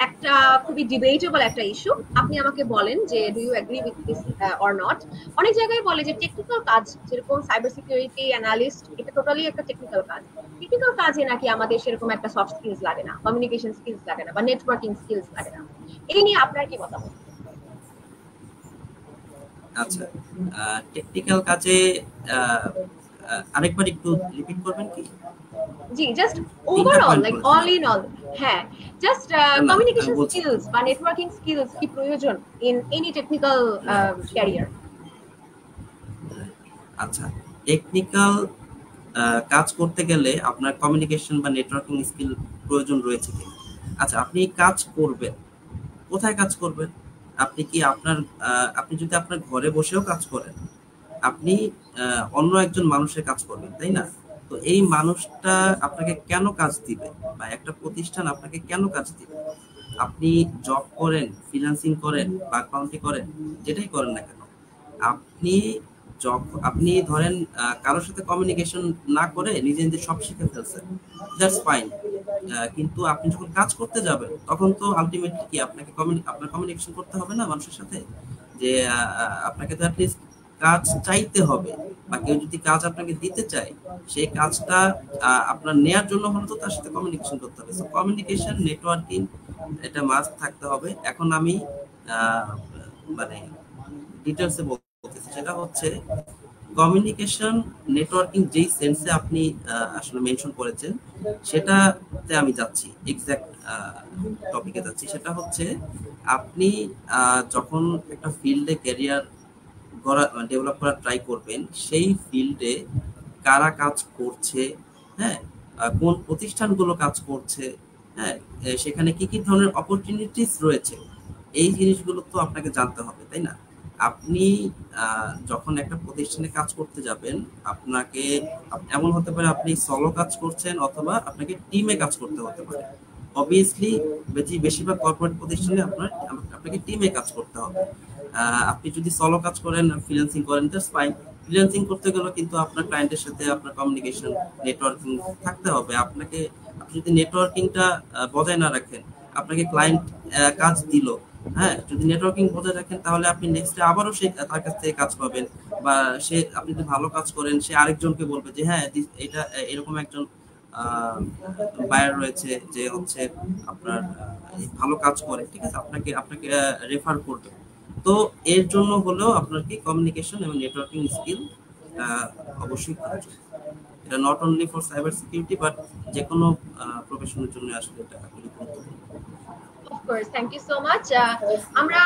একটা খুবই ডিবেটেবল একটা ইস্যু। আপনি আমাকে বলেন যে do you agree with this or not. অনেক জায়গায় বলে যে টেকনিক্যাল কাজ, যেরকম সাইবার সিকিউরিটি অ্যানালিস্ট, এটা টোটালি একটা টেকনিক্যাল কাজ। টেকনিক্যাল কাজে নাকি আমাদের সেরকম একটা সফট স্কিলস লাগে না, কমিউনিকেশন স্কিলস লাগে না, বা নেটওয়ার্কিং স্কিলস লাগে না। এই নিয়ে আপনার কি মতামত? আচ্ছা, টেকনিক্যাল কাজে আরেকবার একটু রিপিট করবেন কি? জি, জাস্ট তিনটা ওভারঅল পয়েন্ট লাইক বলেছেন অল আপনি। In all. হ্যাঁ, জাস্ট না, না, আমি কমিউনিকেশন বলছি। স্কিলস বা নেটওয়ার্কিং স্কিলস কি প্রয়োজন ইন এনি টেকনিক্যাল ক্যারিয়ার? আচ্ছা, টেকনিক্যাল কাজ করতে গেলে আপনার কমিউনিকেশন বা নেটওয়ার্কিং স্কিল প্রয়োজন রয়েছে কিনা। আচ্ছা, আপনি কাজ করবেন, কোথায় কাজ করবেন? আপনি কি আপনার আপনি যদি আপনার ঘরে বসেও কাজ করেন, আপনি অন্য একজন মানুষের কাজ করবেন, তাই না? তো এই মানুষটা আপনাকে কেন কাজ দিবে, বা একটা প্রতিষ্ঠান আপনাকে কেন কাজ দিবে? আপনি জব করেন, ফ্রিল্যান্সিং করেন বা অ্যাকাউন্টিং করেন, যেটাই করেন না কেন, আপনি আপনি ধরেন কারোর সাথে কমিউনিকেশন না করে নিজে নিজে সব শিখে ফেলছেন, দ্যাটস ফাইন। কিন্তু আপনি যখন কাজ করতে যাবেন, তখন তো আলটিমেটলি কি আপনাকে আপনার কমিউনিকেশন করতে হবে না মানুষের সাথে? যে আপনাকে তো অ্যাটলিস্ট কাজ চাইতে হবে, বা কেউ যদি কাজ আপনাকে দিতে চায়, সেই কাজটা আপনার নেয়ার জন্য হলে তো তার সাথে কমিউনিকেশন করতে হবে। সো কমিউনিকেশন, নেটওয়ার্কিং, এটা মাস্ট থাকতে হবে। এখন আমি মানে ডিটেলসে বলতেছি, সেটা হচ্ছে কমিউনিকেশন নেটওয়ার্কিং যেই সেন্সে আপনি আসলে মেনশন করেছেন সেটাতে আমি যাচ্ছি, এক্সাক্ট টপিকে যাচ্ছি। সেটা হচ্ছে আপনি যখন একটা ফিল্ডে ক্যারিয়ার ডেভেলপ করার ট্রাই করবেন, সেই ফিল্ডে কারা কাজ করছে, হ্যাঁ, কোন প্রতিষ্ঠানগুলো কাজ করছে, হ্যাঁ, সেখানে কি কি ধরনের অপরচুনিটিস রয়েছে, এই জিনিসগুলো তো আপনাকে জানতে হবে, তাই না? আপনি যখন একটা প্রতিষ্ঠানে কাজ করতে যাবেন, আপনাকে এমন হতে পারে আপনি সলো কাজ করছেন অথবা আপনাকে টিমে কাজ করতে হতে পারে। অবভিয়াসলি বেশিরভাগ কর্পোরেট প্রতিষ্ঠানে আপনাকে টিমে কাজ করতে হবে। আপনি যদি সলো কাজ করেন, ফ্রিল্যান্সিং করেন, জাস্ট ফাইন। ফ্রিল্যান্সিং করতে গেলে কিন্তু আপনার ক্লায়েন্টের সাথে আপনার কমিউনিকেশন, নেটওয়ার্কিং থাকতে হবে। আপনি যদি নেটওয়ার্কিংটা বজায় না রাখেন, আপনাকে ক্লায়েন্ট কাজ দিল, হ্যাঁ, যদি নেটওয়ার্কিং বজায় রাখেন তাহলে আপনি নেক্সটে আবারও তার কাছ থেকে কাজ পাবেন। বা আপনি যদি ভালো কাজ করেন, সে আরেকজনকে বলবে যে হ্যাঁ এটা এরকম একজন বায়ার রয়েছে যে হচ্ছে আপনার ভালো কাজ করে, ঠিক আছে, আপনাকে আপনাকে রেফার করবে। তো এর জন্য হলেও আপনার কি কমিউনিকেশন এবং নেটওয়ার্কিং স্কিল অবশ্যই প্রয়োজন। এটা not only for cyber security but যে কোনো প্রফেশনের জন্য আসলে এটা খুবই গুরুত্বপূর্ণ। Of course, thank you so much. আমরা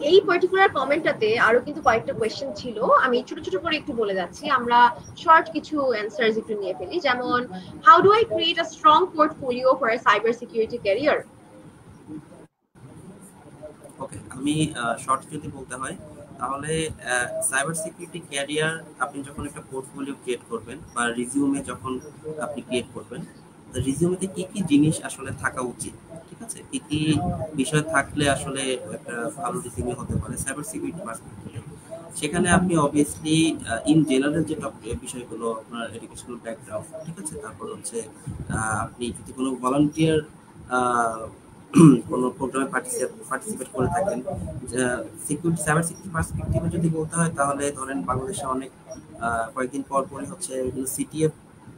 এই পার্টিকুলার কমেন্টটাতে আরো কিন্তু কয়েকটা কোয়েশ্চেন ছিল, আমি ছোট ছোট করে একটু বলে যাচ্ছি, আমরা শর্ট কিছু অ্যানসারস একটু নিয়ে ফেলি। যেমন, how do I create a strong portfolio for a cyber security career? Okay, আমি শর্ট যদি বলতে হয় তাহলে সাইবার সিকিউরিটি ক্যারিয়ার আপনি যখন একটা পোর্টফোলিও ক্রিয়েট করবেন বা রিজিউমে যখন আপনি ক্রিয়েট করবেন, তো রিজিউমেতে কি কি জিনিস আসলে থাকা উচিত, ঠিক আছে, কি কি বিষয় থাকলে আসলে একটা ভালো রিজিউমে হতে পারে সাইবার সিকিউরিটি পার্সপেক্টিভে। সেখানে আপনি অবভিয়াসলি ইন জেনারেল যে বিষয়গুলো, আপনার এডুকেশনাল ব্যাকগ্রাউন্ড, ঠিক আছে, তারপর হচ্ছে আপনি যদি কোনো ভলান্টিয়ার কোনো প্রোগ্রামে পার্টিসিপেট করে থাকেন। সিকিউরিটি সাইবার সিকিউরিটি পার্সপেক্টিভে যদি বলতে হয় তাহলে ধরেন বাংলাদেশে অনেক কয়েকদিন পরই হচ্ছে সিটিএফ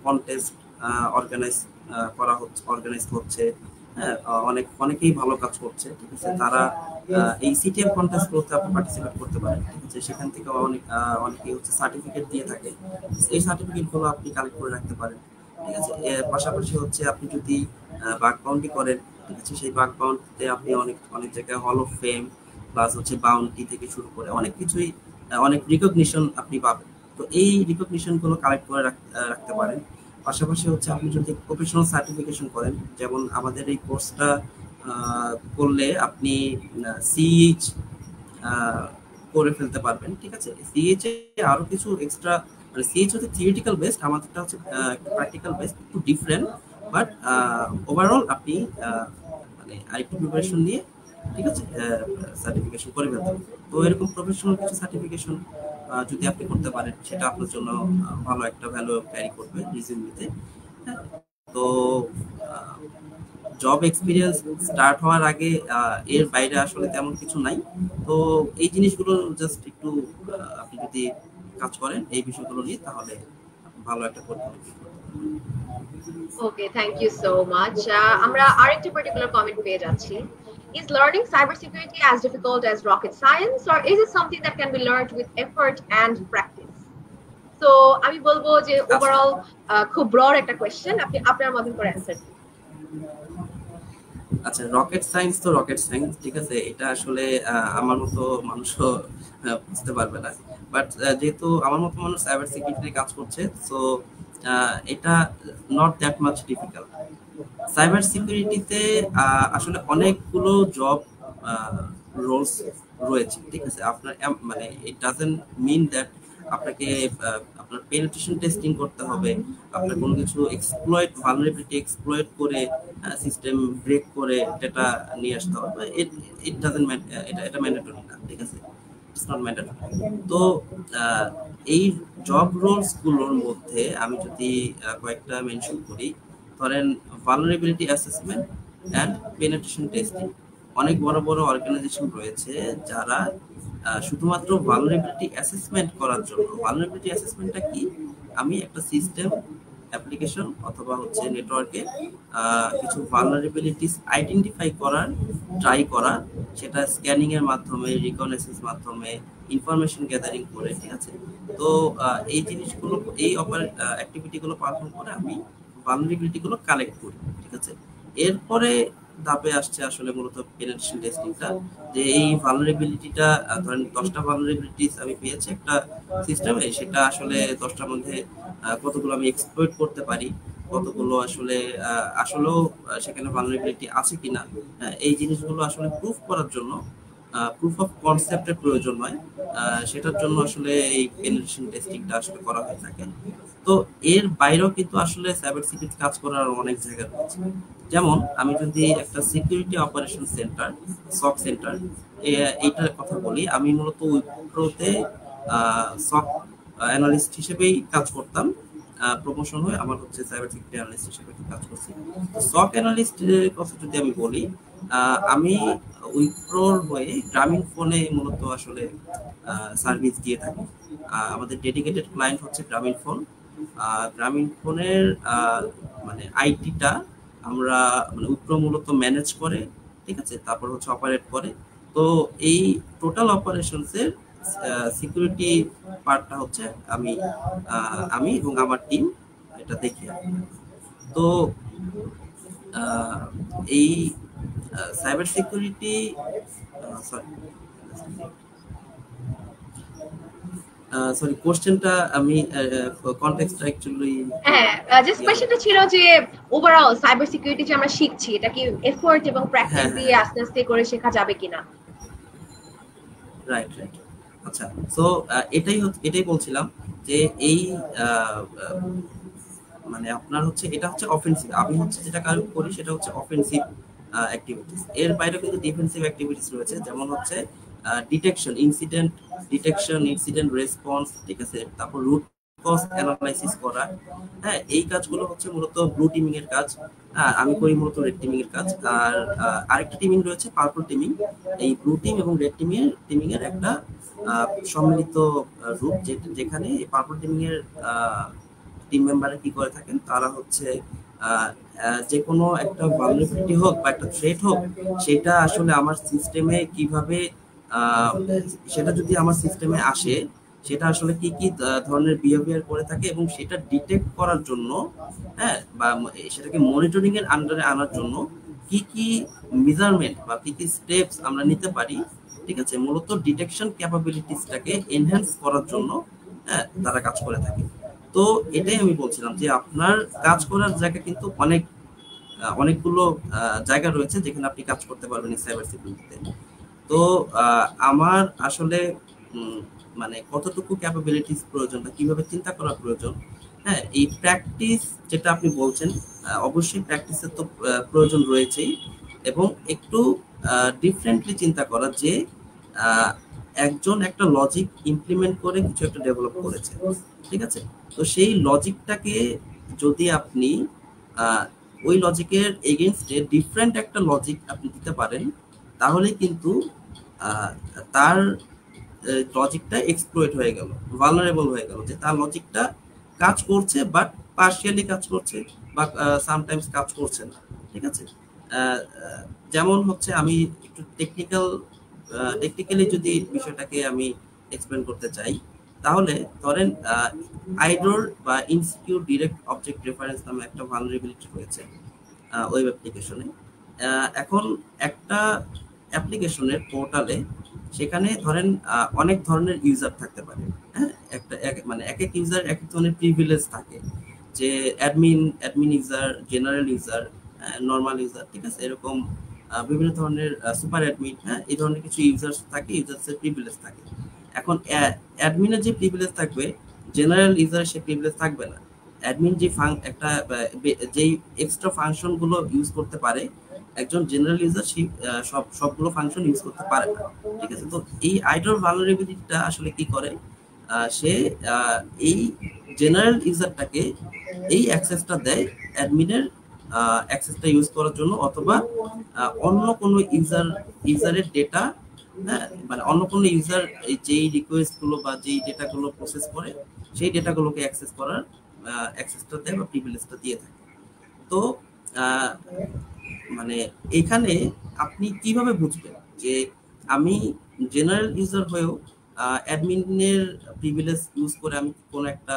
কন্টেস্ট অর্গানাইজ হচ্ছে, হ্যাঁ, অনেকেই ভালো কাজ করছে, ঠিক আছে, তারা এই সিটিএফ কন্টেস্টগুলোতে আপনি পার্টিসিপেট করতে পারেন, ঠিক আছে, সেখান থেকে অনেকেই হচ্ছে সার্টিফিকেট দিয়ে থাকে, এই সার্টিফিকেটগুলো আপনি কালেক্ট করে রাখতে পারেন, ঠিক আছে। এর পাশাপাশি হচ্ছে আপনি যদি বাগ বাউন্টি করেন, ঠিক আছে, সেই বাগ বাউন্টিতে আপনি অনেক অনেক জায়গায় হল অফ ফেম প্লাস হচ্ছে বাউন্টি থেকে শুরু করে অনেক কিছুই, অনেক রিকগনিশন আপনি পাবেন। তো এই রিকগনিশন গুলো কালেক্ট করে রাখতে পারেন। পাশাপাশি হচ্ছে আপনি যদি প্রফেশনাল সার্টিফিকেশন করেন, যেমন আমাদের এই কোর্সটা করলে আপনি সিএইচ করে ফেলতে পারবেন, ঠিক আছে। সিএইচ এ আরো কিছু এক্সট্রা, মানে সিএইচ হচ্ছে থিওরিটিক্যাল বেসড, আমাদেরটা হচ্ছে প্র্যাকটিক্যাল বেসড, একটু ডিফারেন্ট, বাট ওভারঅল আপনি মানে আরেকটু প্রিপারেশন নিয়ে, ঠিক আছে, সার্টিফিকেশন করে ফেলতে পারেন। তো এরকম প্রফেশনাল কিছু সার্টিফিকেশন যদি আপনি করতে পারেন, সেটা আপনার জন্য ভালো একটা ভ্যালু ক্যারি করবে রিজিউমেতে। তো জব এক্সপিরিয়েন্স স্টার্ট হওয়ার আগে এর বাইরে আসলে তেমন কিছু নাই। তো এই জিনিসগুলো জাস্ট একটু আপনি যদি কাজ করেন এই বিষয়গুলো নিয়ে, তাহলে ভালো একটা করতে। ওকে, থ্যাংক ইউ সো মাচ। আমরা আরেকটা পার্টিকুলার কমেন্ট পেয়ে যাচ্ছি। Is learning cybersecurity as difficult as rocket science, or is it something that can be learned with effort and practice? So আমি বলবো যে ওভারঅল খুব ব্রড একটা কোশ্চেন, আপনি আপনার মতন করে অ্যানসার দিন। আচ্ছা, রকেট সায়েন্স তো রকেট সায়েন্স, ঠিক আছে, এটা আসলে আমার মতো মানুষও বুঝতে পারবে না, বাট যেহেতু আমার মতো মানুষ সাইবার সিকিউরিটি কাজ করছে, সো এটা not that much difficult. Cyber সিকিউরিটিতে আসলে অনেকগুলো জব রোলস রয়েছে, ঠিক আছে। আপনার মানে ইট ডাজন্ট মিন দ্যাট আপনাকে আপনার পেনিট্রেশন টেস্টিং করতে হবে, আপনার কোনো কিছু ভালনারেবিলিটি এক্সপ্লয়েট করে সিস্টেম ব্রেক করে ডেটা নিয়ে আসতে হবে, ইট ডাজন্ট এটা ম্যান্ডেটরি না, ঠিক আছে, ইটস নট ম্যান্ডেটরি। তো এই জব রোলস গুলোর মধ্যে আমি যদি কয়েকটা মেনশন করি, ধরেন vulnerability assessment and penetration testing. অনেক বড় বড় অর্গানাইজেশন রয়েছে যারা শুধুমাত্র ভালনারেবিলিটি অ্যাসেসমেন্ট করার জন্য, ভালনারেবিলিটি অ্যাসেসমেন্টটা কি, আমি একটা সিস্টেম অ্যাপ্লিকেশন অথবা হচ্ছে নেটওয়ার্কে কিছু ভালনারেবিলিটিস আইডেন্টিফাই ট্রাই করা, সেটা স্ক্যানিং এর মাধ্যমে, রিকগনিশনের মাধ্যমে, ইনফরমেশন গ্যাদারিং করে, ঠিক আছে, তো এই জিনিসগুলো, এই অ্যাক্টিভিটি গুলো পারফর্ম করে আমি ভালনারেবিলিটি গুলো কালেক্ট করি, ঠিক আছে। এরপরে ধাপে আসছে আসলে মূলত পেনিট্রেশন টেস্টিংটা, যে এই ভালনারেবিলিটিটা ধরেন 10টা ভালনারেবিলিটিস আমি পেয়েছি একটা সিস্টেমে, সেটা আসলে 10টার মধ্যে কতগুলো আমি এক্সপ্লয়েট করতে পারি, কতগুলো আসলে আসলেও সেখানে ভালনারেবিলিটি আছে কিনা, এই জিনিসগুলো আসলে প্রুফ করার জন্য প্রুফ অফ কনসেপ্টের প্রয়োজন হয়। সেটার জন্য আসলে এই পেনিট্রেশন টেস্টিংটা আসলে করা হয়ে থাকে। তো এর বাইরেও কিন্তু আসলে সাইবার সিকিউরিটি কাজ করার অনেক জায়গা রয়েছে। যেমন আমি যদি একটা সিকিউরিটি অপারেশন সেন্টার, সক সেন্টার, এইটার কথা বলি, আমি মূলত উইপ্রোতে সক অ্যানালিস্ট হিসেবেই কাজ করতাম। প্রমোশন হয়ে আমার হচ্ছে সাইবার সিকিউরিটি অ্যানালিস্ট হিসেবে কাজ করছি। সক অ্যানালিস্টের কথা যদি আমি বলি, আমি উইপ্রোর হয়ে গ্রামীণ ফোনে মূলত আসলে সার্ভিস দিয়ে থাকি। আমাদের ডেডিকেটেড ক্লায়েন্ট হচ্ছে গ্রামীণ ফোন। গ্রামীণ ফোনের মানে আইটিটা আমরা মানে উইপ্রো মূলত ম্যানেজ করে, ঠিক আছে, তারপর হচ্ছে অপারেট করে। তো এই টোটাল অপারেশনসের সিকিউরিটি পার্টটা হচ্ছে আমি এবং আমার টিম এটা দেখি। তো এই সাইবার সিকিউরিটি, সরি কোশ্চেনটা আমি কনটেক্সটটা অ্যাকচুয়ালি, হ্যাঁ, জাস্ট কোয়েশ্চনটা ছিল যে ওভারঅল সাইবার সিকিউরিটি যে আমরা শিখছি, এটা কি এফোর্ট এবং প্র্যাকটিস দিয়ে আস্তে আস্তে করে শেখা যাবে কিনা? Right right. আচ্ছা, সো এটাই বলছিলাম যে এই মানে আপনার হচ্ছে এটা হচ্ছে অফেন্সিভ, আমি হচ্ছে যেটা করি সেটা হচ্ছে অফেন্সিভ অ্যাক্টিভিটিস। এর বাইরে কিন্তু ডিফেন্সিভ অ্যাক্টিভিটিস রয়েছে, যেমন হচ্ছে ডিটেকশন, ইনসিডেন্ট রেসপন্স, ঠিক আছে, তারপর রুট কজ অ্যানালাইসিস করা। হ্যাঁ, এই কাজগুলো হচ্ছে মূলত ব্লু টিমিং এর কাজ। আমি করি মূলত রেড টিমিং এর কাজ। আর আরেকটা টিমিং রয়েছে পার্পল টিমিং। এই ব্লু টিম এবং রেড টিমিং এর একটা সম্মিলিত রূপ, যেখানে পার্পল টিমিং এর টিম মেম্বাররা কি করে থাকেন, তারা হচ্ছে যে কোনো একটা ভালনারেবিলিটি হোক বা একটা থ্রেট হোক, সেটা আসলে আমার সিস্টেমে কিভাবে সেটা যদি আমার সিস্টেমে আসে, সেটা আসলে কি কি ধরনের বিহেভিয়ার করে থাকে, এবং সেটা ডিটেক্ট করার জন্য, হ্যাঁ, বা সেটাকে মনিটরিং এর আন্ডারে আনার জন্য কি কি মেজারমেন্ট বা কি কি স্টেপস আমরা নিতে পারি, ঠিক আছে, মূলত ডিটেকশন ক্যাপাবিলিটিসটাকে এনহ্যান্স করার জন্য, হ্যাঁ, তারা কাজ করে থাকে। তো এটাই আমি বলছিলাম যে আপনার কাজ করার জায়গা কিন্তু অনেকগুলো জায়গা রয়েছে যেখানে আপনি কাজ করতে পারবেন এই সাইবার সিকিউরিটিতে। তো আমার আসলে মানে কতটুকু ক্যাপাবিলিটিস প্রয়োজন বা কিভাবে চিন্তা করা প্রয়োজন, হ্যাঁ, এই প্র্যাকটিস যেটা আপনি বলছেন, অবশ্যই প্র্যাকটিসের তো প্রয়োজন রয়েছেই, এবং একটু ডিফারেন্টলি চিন্তা করা যে একজন একটা লজিক ইমপ্লিমেন্ট করে কিছু একটা ডেভেলপ করেছে, ঠিক আছে। তো সেই লজিকটাকে যদি আপনি ওই লজিকের এগেইনস্টে ডিফারেন্ট একটা লজিক আপনি দিতে পারেন, তাহলে কিন্তু তার লজিকটা এক্সপ্লয়েট হয়ে গেল, ভালনারেবল হয়ে গেল, যে তার লজিকটা কাজ করছে বাট পার্শিয়ালি কাজ করছে, বা সামটাইমস কাজ করছে না, ঠিক আছে। যেমন হচ্ছে আমি একটু টেকনিক্যালি যদি বিষয়টাকে আমি এক্সপ্লেন করতে চাই, তাহলে ধরেন আইডোর বা ইনসিকিউর ডিরেক্ট অবজেক্ট রেফারেন্স নামে একটা ভালনারেবিলিটি রয়েছে ওয়েব অ্যাপ্লিকেশনে। এখন একটা অ্যাপ্লিকেশনের পোর্টালে, সেখানে ধরেন অনেক ধরনের ইউজার থাকতে পারে, হ্যাঁ, মানে এক এক ইউজার এক এক ধরনের প্রিভিলেজ থাকে, যে admin user, general user, normal user, ঠিক আছে, এরকম বিভিন্ন ধরনের সুপার অ্যাডমিন, হ্যাঁ, এই ধরনের কিছু ইউজার্স থাকে, ইউজার্সের প্রিভিলেজ থাকে। এখন অ্যাডমিনের যে প্রিভিলেজ থাকবে, জেনারেল ইউজারের সে প্রিভিলেজ থাকবে না। অ্যাডমিন যে একটা যেই এক্সট্রা ফাংশন গুলো ইউজ করতে পারে, একজন জেনারেল ইউজার সবগুলো ফাংশন ইউজ করতে পারে না, ঠিক আছে। তো এই আইডল ভালনারেবিলিটিটা আসলে কি করে, সে এই জেনারেল ইউজারটাকে এই অ্যাক্সেসটা দেয় অ্যাডমিনের অ্যাক্সেসটা ইউজ করার জন্য, অথবা অন্য কোনো ইউজারের ডেটা, হ্যাঁ, মানে অন্য কোনো ইউজার যেই রিকোয়েস্ট গুলো বা যেই ডেটাগুলো প্রসেস করে, সেই ডেটাগুলোকে অ্যাক্সেস করার অ্যাক্সেসটা দেয় বা প্রিভিলেজটা দিয়ে থাকে। তো মানে এখানে আপনি কিভাবে বুঝবেন যে আমি জেনারেল ইউজার হয়েও অ্যাডমিনের প্রিভিলেজ ইউজ করে আমি কোনো একটা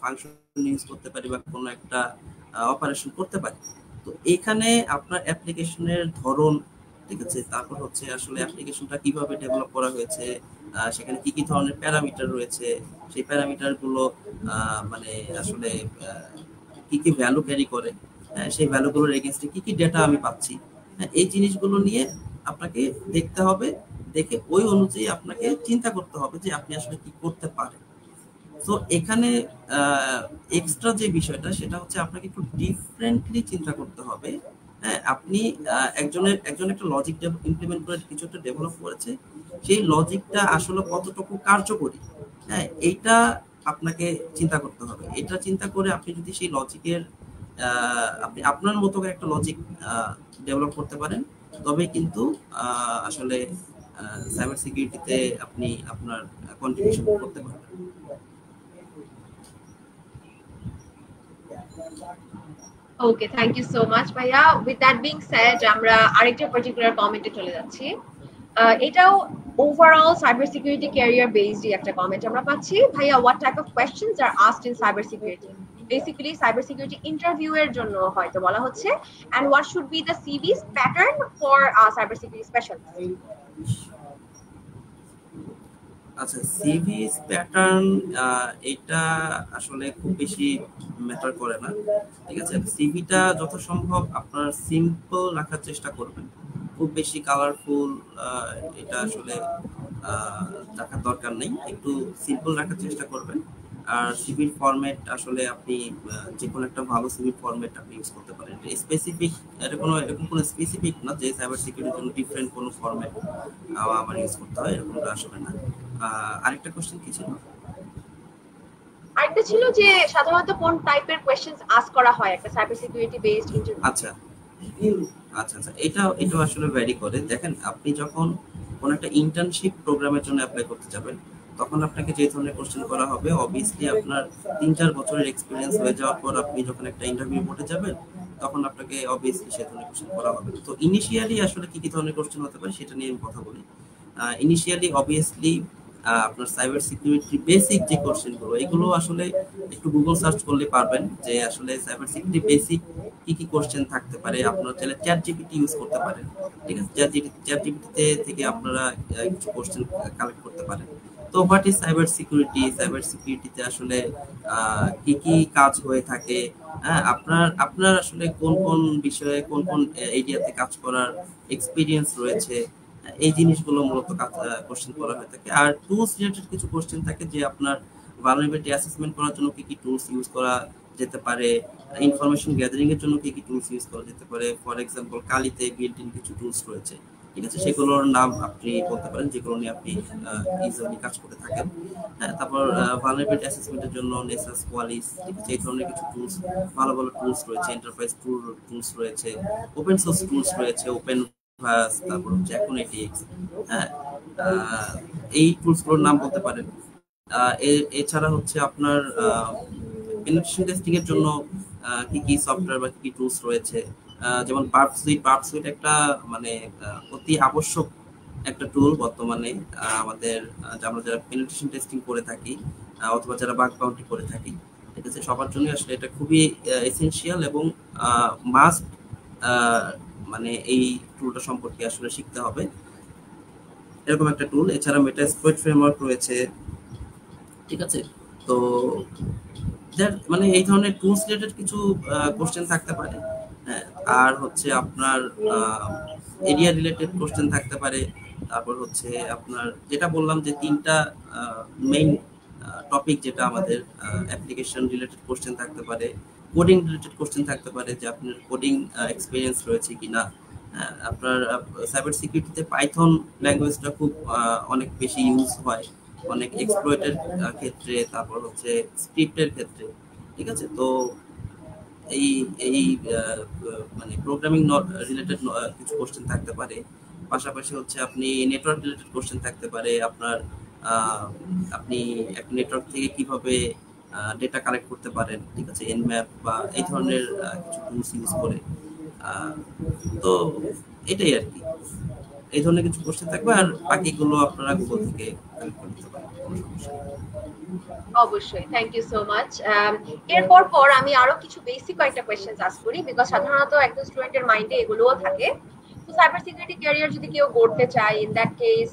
ফাংশন ইউজ করতে পারি বা কোনো একটা অপারেশন করতে পারি। তো এখানে আপনার অ্যাপ্লিকেশনের ধরন, ঠিক আছে, তারপর হচ্ছে আসলে অ্যাপ্লিকেশনটা কিভাবে ডেভেলপ করা হয়েছে, সেখানে কি কি ধরনের প্যারামিটার রয়েছে, সেই প্যারামিটার গুলো মানে আসলে কি কি ভ্যালু ক্যারি করে, সেই ভ্যালুগুলোর এগেইনস্টে কি কি ডেটা আমি পাচ্ছি, এই জিনিসগুলো নিয়ে আপনাকে দেখতে হবে। দেখে ওই অনুযায়ী আপনাকে চিন্তা করতে হবে যে আপনি আসলে কি করতে পারেন। তো এখানে এক্সট্রা যে বিষয়টা সেটা হচ্ছে আপনাকে একটু ডিফারেন্টলি চিন্তা করতে হবে। হ্যাঁ, আপনি একজন একটা লজিক ইমপ্লিমেন্ট করে কিছু একটা ডেভেলপ করেছে, সেই লজিকটা আসলে কতটুকু কার্যকরী, হ্যাঁ, এইটা আপনাকে চিন্তা করতে হবে। এটা চিন্তা করে আপনি যদি সেই লজিকের আপনি আপনার মতো করে একটা লজিক ডেভেলপ করতে পারেন, তবে কিন্তু আসলে সাইবার সিকিউরিটিতে আপনি আপনার কন্ট্রিবিউশন করতে পারবেন। Okay, thank you so much ভাইয়া। উইথ দ্যাট বিং সেড, আমরা আরেকটা পার্টিকুলার কমেন্টে চলে যাচ্ছি। এটাও overall cyber security career based একটা কমেন্ট আমরা পাচ্ছি। ভাইয়া, what type of questions are asked in cyber security? Basically cyber security interview এর জন্য হয়তো বলা হচ্ছে। And what should be the CVs pattern for cyber security specialist? আচ্ছা, সিভি প্যাটার্ন এটা আসলে খুব বেশি ম্যাটার করে না, ঠিক আছে। সিভিটা যত সম্ভব আপনার সিম্পল রাখার চেষ্টা করবেন, খুব বেশি কালারফুল এটা আসলে রাখার দরকার নেই, একটু সিম্পল রাখার চেষ্টা করবেন। আর সিভির ফরম্যাট আসলে আপনি যে কোনো একটা ভালো সিভির ফরম্যাট আপনি ইউজ করতে পারেন। স্পেসিফিক এরকম কোনো স্পেসিফিক না যে সাইবার সিকিউরিটির জন্য ডিফারেন্ট কোনো ফরম্যাট আমার ইউজ করতে হয়, এরকমটা আসলে না। আরেকটা কোশ্চেন কি ছিল? আরেকটা ছিল যে সাধারণত কোন টাইপের কোয়েশ্চেনস আস্ক করা হয় একটা সাইবার সিকিউরিটি বেসড ইন্টারভিউ? আচ্ছা আচ্ছা আচ্ছা, এটা আসলে ভ্যারি করে। দেখেন, আপনি যখন কোন একটা ইন্টার্নশিপ প্রোগ্রামের জন্য অ্যাপ্লাই করতে যাবেন, তখন আপনাকে যে ধরনের কোশ্চেন করা হবে, অবভিয়াসলি আপনার 3-4 বছরের এক্সপিরিয়েন্স হয়ে যাওয়ার পর আপনি যখন একটা ইন্টারভিউ বোর্ডে যাবেন, তখন আপনাকে অবভিয়াসলি সে ধরনের কোশ্চেন করা হবে। তো ইনিশিয়ালি আসলে কি কি ধরনের কোশ্চেন হতে পারে সেটা নিয়ে আমি কথা বলি। ইনিশিয়ালি অবভিয়াসলি আপনার সাইবার সিকিউরিটি বেসিক যে কোশ্চেনগুলো, এগুলো আসলে একটু গুগল সার্চ করলে পারবেন যে আসলে সাইবার সিকিউরিটি বেসিক কি কি কোশ্চেন থাকতে পারে। আপনারা চাইলে চ্যাট জিপিটি ইউজ করতে পারেন, ঠিক আছে। চ্যাট জিপিটিতে থেকে আপনারা কিছু কোশ্চেন কালেক্ট করতে পারেন। তো what is cyber security, cyber সিকিউরিটিতে আসলে কি কি কাজ হয়ে থাকে, হ্যাঁ, আপনার আপনার আসলে কোন কোন বিষয়ে কোন কোন এরিয়াতে কাজ করার এক্সপিরিয়েন্স রয়েছে, এই জিনিসগুলো মূলত কোশ্চেন করা হয়ে থাকে। আর টুলস রিলেটেড কিছু কোশ্চেন থাকে যে আপনার ভালনারেবিলিটি অ্যাসেসমেন্ট করার জন্য কি কি টুলস ইউজ করা যেতে পারে, ইনফরমেশন গ্যাদারিং এর জন্য কি কি টুলস ইউজ করা যেতে পারে। ফর এক্সাম্পল, কালিতে বিল্ট ইন কিছু টুলস রয়েছে, ঠিক আছে, সেগুলোর নাম আপনি বলতে পারেন যেগুলো নিয়ে আপনি ইজিলি কাজ করে থাকেন। হ্যাঁ, তারপর ভালনারেবিলিটি অ্যাসেসমেন্টের জন্য নেসাস, কোয়ালিস, ঠিক আছে, এই ধরনের কিছু টুলস, ভালো ভালো টুলস রয়েছে। এন্টারপ্রাইজ টুলস রয়েছে, ওপেন সোর্স টুলস রয়েছে, ওপেন ভাস, তারপর হচ্ছে অ্যাকুনেটিক্স, হ্যাঁ, এই টুলসগুলোর নাম বলতে পারেন। এছাড়া হচ্ছে আপনার পেনিট্রেশন টেস্টিং এর জন্য কি কি সফটওয়্যার বা কি কি টুলস রয়েছে, যেমন পার্প সুইট একটা মানে অতি আবশ্যক একটা টুল বর্তমানে আমাদের আমরা যারা পেনিট্রেশন টেস্টিং করে থাকি অথবা যারা বাগ বাউন্টি করে থাকি, ঠিক আছে, সবার জন্য আসলে এটা খুবই এসেনশিয়াল এবং মাস্ট, মানে এই টুলটা সম্পর্কে আসলে শিখতে হবে, এরকম একটা টুল। এছাড়া মেটাস্প্লয়েট ফ্রেমওয়ার্ক রয়েছে, ঠিক আছে। তো মানে এই ধরনের টুলস রিলেটেড কিছু কোশ্চেন থাকতে পারে। হ্যাঁ, আর হচ্ছে আপনার এরিয়া রিলেটেড কোশ্চেন থাকতে পারে। তারপর হচ্ছে আপনার যেটা বললাম যে 3টা মেইন টপিক, যেটা আমাদের অ্যাপ্লিকেশন রিলেটেড কোশ্চেন থাকতে পারে, কোডিং রিলেটেড কোশ্চেন থাকতে পারে যে আপনার কোডিং এক্সপিরিয়েন্স রয়েছে কিনা। আপনার সাইবার সিকিউরিটিতে পাইথন ল্যাঙ্গুয়েজটা খুব অনেক বেশি ইউজ হয় অনেক এক্সপ্লয়েটের ক্ষেত্রে, তারপর হচ্ছে স্ক্রিপ্টের ক্ষেত্রে, ঠিক আছে। তো এই এই মানে প্রোগ্রামিং রিলেটেড কিছু কোশ্চেন থাকতে পারে। পাশাপাশি হচ্ছে আপনি নেটওয়ার্ক রিলেটেড কোশ্চেন থাকতে পারে, আপনার আপনি একটা নেটওয়ার্ক থেকে কিভাবে ডেটা কালেক্ট করতে পারেন, ঠিক আছে, এনম্যাপ বা এই ধরনের কিছু টুলস ইউজ করে। তো এটাই আর কি। এই ধরনের কিছু কোশ্চেন থাকবে, আর বাকিগুলো আপনারা গুগল থেকে কালেক্ট করে নিতে পারেন, কোনো সমস্যা নেই। অবশ্যই, থ্যাংক ইউ সো মাচ। এরপর পর আমি আরো কিছু বেসিক কয়েকটা কোয়েশ্চেন আস্ক করি, বিকজ সাধারণত একজন স্টুডেন্টের মাইন্ডে এগুলোও থাকে। তো সাইবার সিকিউরিটি ক্যারিয়ার যদি কেউ গড়তে চায়, ইন দ্যাট কেস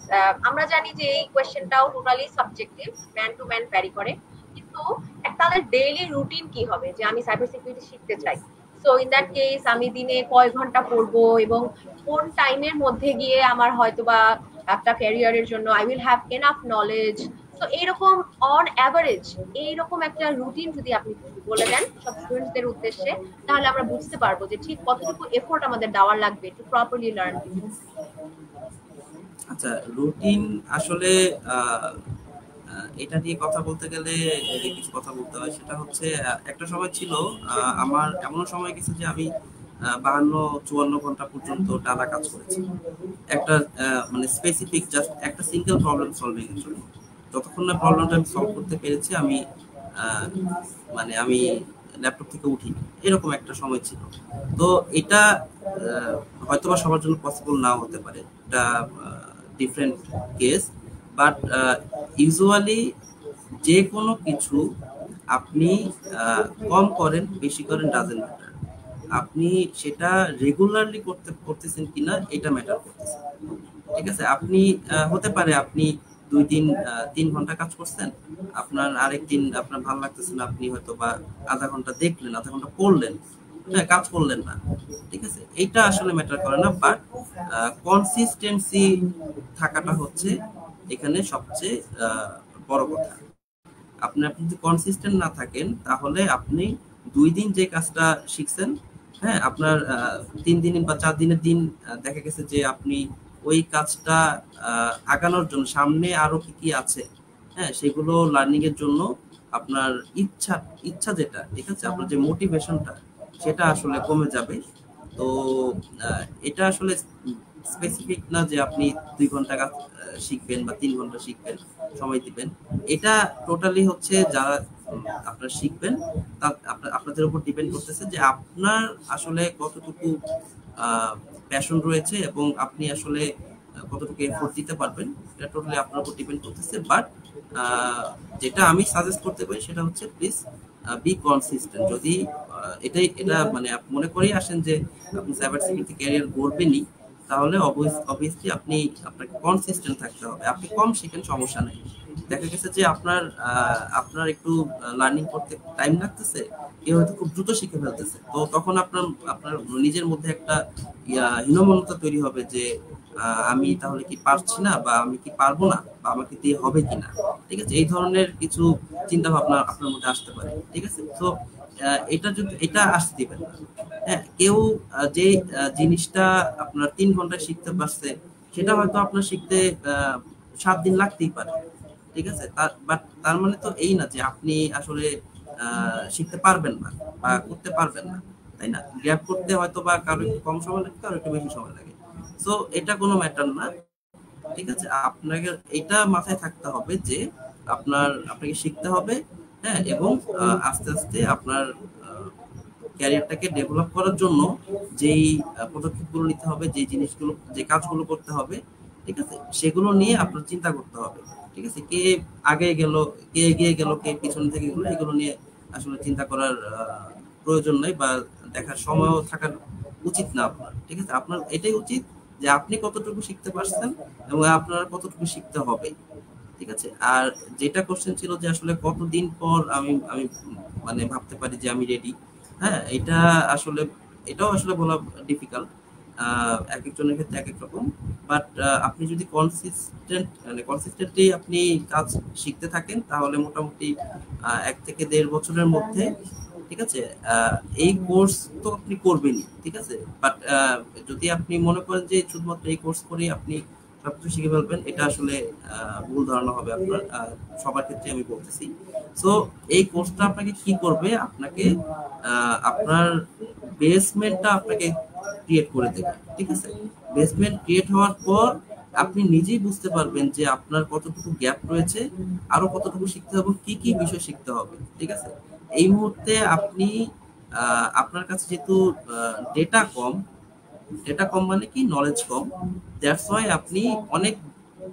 আমরা জানি যে এই কোয়েশ্চেনটাও totally subjective, man to man vary করে, কিন্তু তাদের ডেইলি রুটিন কি হবে যে আমি সাইবার সিকিউরিটি শিখতে চাই। সো ইন দ্যাট কেস আমি দিনে কয় ঘন্টা পড়বো এবং কোন টাইমের মধ্যে গিয়ে আমার হয়তোবা একটা ক্যারিয়ারের জন্য I will have enough knowledge. তো এইরকম অন অ্যাভারেজ এইরকম একটা রুটিন যদি আপনি বলে দেন সব স্টুডেন্টসদের উদ্দেশ্যে, তাহলে আমরা বুঝতে পারবো যে ঠিক কতটুকু এফোর্ট আমাদের দেওয়ার লাগবে টু প্রপারলি লার্ন দিস। আচ্ছা, রুটিন আসলে এটা নিয়ে কথা বলতে গেলে যে কিছু কথা বলতে হয়, সেটা হচ্ছে একটা সময় ছিল, আমার এমন সময় গেছে যে আমি 52-54 ঘন্টা পর্যন্ত টানা কাজ করেছি একটা মানে স্পেসিফিক জাস্ট একটা সিঙ্গেল প্রবলেম সলভিং এর জন্য। যতক্ষণ না প্রবলেমটা আমি সলভ করতে পেরেছি, আমি আহ, মানে আমি ল্যাপটপ থেকে উঠিনি, এরকম একটা সময় ছিল। তো এটা হয়তোবা সবার জন্য পসিবল নাও হতে পারে, এটা ডিফারেন্ট কেস, বাট ইউজুয়ালি যে কোনো কিছু আপনি কম করেন বেশি করেন ডাজেন্ট ম্যাটার, আপনি সেটা রেগুলারলি করতেছেন কিনা এটা ম্যাটার করতেছে। ঠিক আছে, আপনি হতে পারে আপনি 2-3 ঘন্টা কাজ করছেন, আপনার আরেকদিন আপনার ভালো লাগতেছে না, আপনি হয়তো বা আধা ঘন্টা দেখলেন, আধা ঘন্টা পড়লেন, হ্যাঁ কাজ করলেন না। ঠিক আছে, এইটা আসলে ম্যাটার করে না, বাট কনসিস্টেন্সি থাকাটা হচ্ছে এখানে সবচেয়ে বড় কথা। আপনি যদি কনসিস্টেন্ট না থাকেন, তাহলে আপনি 2 দিন যে কাজটা শিখছেন, হ্যাঁ আপনার 3 দিন বা 4 দিনের দিন দেখা গেছে যে আপনি ওই কাজটা আগানোর জন্য সামনে আরো কি কি আছে, হ্যাঁ সেগুলো লার্নিং এর জন্য আপনার ইচ্ছা ইচ্ছা যেটা, ঠিক আছে, আপনার যে মোটিভেশনটা সেটা আসলে কমে যাবে। তো এটা আসলে স্পেসিফিক না যে আপনি 2 ঘন্টা কাজ শিখবেন বা 3 ঘন্টা শিখবেন, সময় দিবেন। এটা টোটালি হচ্ছে যারা আপনারা শিখবেন আপনাদের উপর ডিপেন্ড করতেছে যে আপনার আসলে কতটুকু প্যাশন রয়েছে এবং আপনি আসলে কতটুকু এফোর্ট দিতে পারবেন, এটা টোটালি আপনার উপর ডিপেন্ড করতেছে। বাট যেটা আমি সাজেস্ট করতে পারি সেটা হচ্ছে প্লিজ বি কনসিস্টেন্ট। যদি এটা মানে মনে করেই আসেন যে আপনি সাইবার সিকিউরিটি ক্যারিয়ার গড়বেনই, তাহলে অবভিয়াসলি আপনাকে কনসিস্টেন্ট থাকতে হবে। আপনি কম শিখেন সমস্যা নেই, দেখা গেছে যে আপনার একটু লার্নিং করতে টাইম লাগতেছে, কেউ হয়তো খুব দ্রুত শিখে ফেলতেছে, তো তখন আপনার নিজের মধ্যে একটা হীনমন্যতা তৈরি হবে যে আমি তাহলে কি পারছি না, বা আমি কি পারবো না, বা আমাকে দিয়ে হবে কিনা। ঠিক আছে, এই ধরনের কিছু চিন্তা ভাবনা আপনার মধ্যে আসতে পারে। ঠিক আছে, তো এটা আসতে দিবেন না। হ্যাঁ, কেউ যে জিনিসটা আপনার 3 ঘন্টায় শিখতে পারছে, সেটা হয়তো আপনার শিখতে 7 দিন লাগতেই পারে। ঠিক আছে, বাট তার মানে তো এই না যে আপনি আসলে শিখতে পারবেন না বা করতে পারবেন না, তাই না? গ্র্যাব করতে হয়তো বা কারো একটু কম সময় লাগে, কারো একটু বেশি সময় লাগে। সো এটা কোনো ম্যাটার না। ঠিক আছে, আপনাকে এটা মাথায় থাকতে হবে যে আপনাকে শিখতে হবে, হ্যাঁ, এবং আস্তে আস্তে আপনার ক্যারিয়ারটাকে ডেভেলপ করার জন্য যেই পদক্ষেপগুলো নিতে হবে, যে জিনিসগুলো যে কাজগুলো করতে হবে, ঠিক আছে, সেগুলো নিয়ে আপনার চিন্তা করতে হবে। ঠিক আছে, কে আগে গেল, কে এগিয়ে গেল, কে পিছনে থেকে গেলো, এগুলো নিয়ে আসলে চিন্তা করার প্রয়োজন নেই, বা দেখার সময়ও থাকার উচিত না আপনার। ঠিক আছে, আপনার এটাই উচিত যে আপনি কতটুকু শিখতে পারছেন এবং আপনার কতটুকু শিখতে হবে। ঠিক আছে, আর যেটা কোশ্চেন ছিল যে আসলে কতদিন পর আমি আমি মানে ভাবতে পারি যে আমি রেডি, হ্যাঁ এটা আসলে এটাও আসলে বলা ডিফিকাল্ট, এক একজনের ক্ষেত্রে এক এক রকম। বাট আপনি যদি কনসিস্টেন্টলি আপনি কাজ শিখতে থাকেন, তাহলে মোটামুটি 1 থেকে 1.5 বছরের মধ্যে, ঠিক আছে, এই কোর্স তো আপনি করবেনই। ঠিক আছে, বাট যদি আপনি মনে করেন যে শুধুমাত্র এই কোর্স করেই আপনি সবকিছু শিখে ফেলবেন, এটা আসলে ভুল ধারণা হবে আপনার। সবার ক্ষেত্রে আমি বলতেছি। সো এই কোর্সটা আপনাকে কি করবে, আপনাকে আপনার বেসমেন্টটা আপনাকে ক্রিয়েট করে দেবে। ঠিক আছে, বেসমেন্ট ক্রিয়েট হওয়ার পর আপনি নিজেই বুঝতে পারবেন যে আপনার কতটুকু গ্যাপ রয়েছে, আরো কতটুকু শিখতে হবে, কি কি বিষয় শিখতে হবে। ঠিক আছে, এই মুহূর্তে আপনি আপনার কাছে যেহেতু ডেটা কম মানে কি নলেজ কম, দ্যাটস ওয়াই আপনি অনেক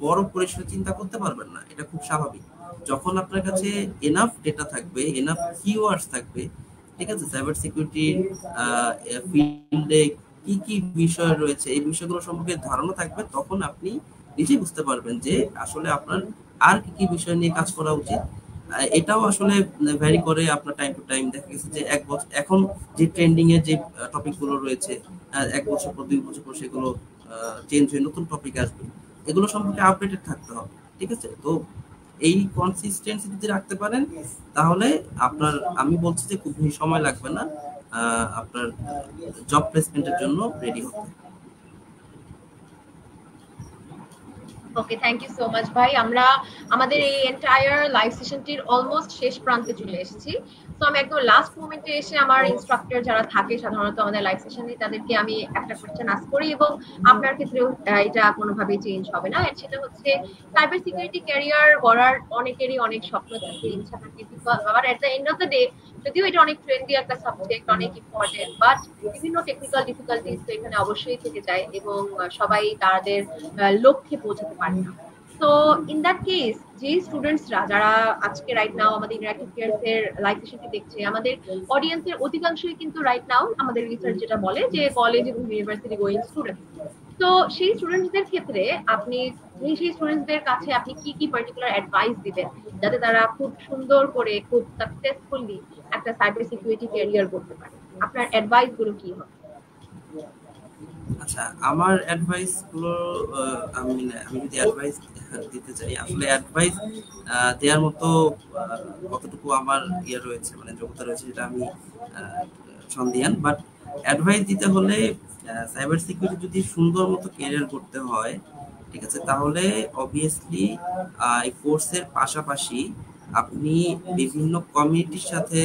বড় পরিসরে চিন্তা করতে পারবেন না, এটা খুব স্বাভাবিক। যখন আপনার কাছে এনাফ ডেটা থাকবে, এনাফ কিওয়ার্ডস থাকবে, ঠিক আছে, সাইবার সিকিউরিটি ফিল্ডে কি কি বিষয় রয়েছে এই বিষয়গুলো সম্পর্কে ধারণা থাকবে, তখন আপনি নিজেই বুঝতে পারবেন যে আসলে আপনার আর কি কি বিষয় নিয়ে কাজ করা উচিত। এটাও আসলে ভ্যারি করে আপনার টাইম টু টাইম। দেখা গেছে যে এক বছর এখন যে ট্রেন্ডিং এর যে টপিক গুলো রয়েছে, এক বছর পর 2 বছর পর সেগুলো চেঞ্জ হয়ে নতুন টপিক আসবে, এগুলো সম্পর্কে আপডেটেড থাকতে হবে, ঠিক আছে। তো এই কনসিস্টেন্সি যদি রাখতে পারেন তাহলে আপনার, আমি বলছি যে খুব বেশি সময় লাগবে না আপনার জব প্লেসমেন্টের জন্য রেডি হতে। ওকে, থ্যাংক ইউ সো মাচ ভাই। আমরা আমাদের এই এন্টায়ার লাইভ সেশনটির অলমোস্ট শেষ প্রান্তে চলে এসেছি। তো আমি একদম লাস্ট মোমেন্টে এসে আমার ইনস্ট্রাক্টর যারা থাকে সাধারণত আমাদের লাইভ সেশনে, তাদেরকে আমি একটা কোশ্চেন আস্ক করি, এবং আপনার ক্ষেত্রেও এটা কোনোভাবেই চেঞ্জ হবে না। সেটা হচ্ছে, সাইবার সিকিউরিটি ক্যারিয়ার করার অনেকেরই অনেক স্বপ্ন থাকে, ইচ্ছা থাকে, আবার at the end of the day, যদিও এটা অনেক ট্রেন্ডি একটা সাবজেক্ট, অনেক ইম্পর্টেন্ট, বাট বিভিন্ন টেকনিক্যাল ডিফিকাল্টিজ তো এখানে অবশ্যই থেকে যায়, এবং সবাই তাদের লক্ষ্যে পৌঁছাতে পারে না। তো ইন দ্যাট কেস, যে স্টুডেন্টসরা যারা আজকে রাইট নাও আমাদের ইন্টারঅ্যাক্টিভ কেয়ারস এর লাইভ সেশনটি দেখছে, আমাদের অডিয়েন্সের অধিকাংশই কিন্তু রাইট নাও আমাদের রিসার্চ যেটা বলে যে কলেজ এবং ইউনিভার্সিটি গোয়িং স্টুডেন্ট। তো সেই স্টুডেন্টসদের ক্ষেত্রে আপনি সেই স্টুডেন্টসদের কাছে আপনি কি কি পার্টিকুলার অ্যাডভাইস দিবেন যাতে তারা খুব সুন্দর করে, খুব সাকসেসফুলি একটা সাইবার সিকিউরিটি ক্যারিয়ার করতে পারে? আপনার অ্যাডভাইস গুলো কি হবে? আচ্ছা, আমার অ্যাডভাইস গুলো, আমি আমি যদি অ্যাডভাইস দিতে চাই, আসলে অ্যাডভাইস দেওয়ার মতো কতটুকু আমার ইয়ে রয়েছে, মানে যোগ্যতা রয়েছে, সেটা আমি সন্দিহান। বাট অ্যাডভাইস দিতে হলে, সাইবার সিকিউরিটি যদি সুন্দর মতো ক্যারিয়ার করতে হয়, ঠিক আছে, তাহলে অবভিয়াসলি এই কোর্সের পাশাপাশি আপনি বিভিন্ন কমিউনিটির সাথে,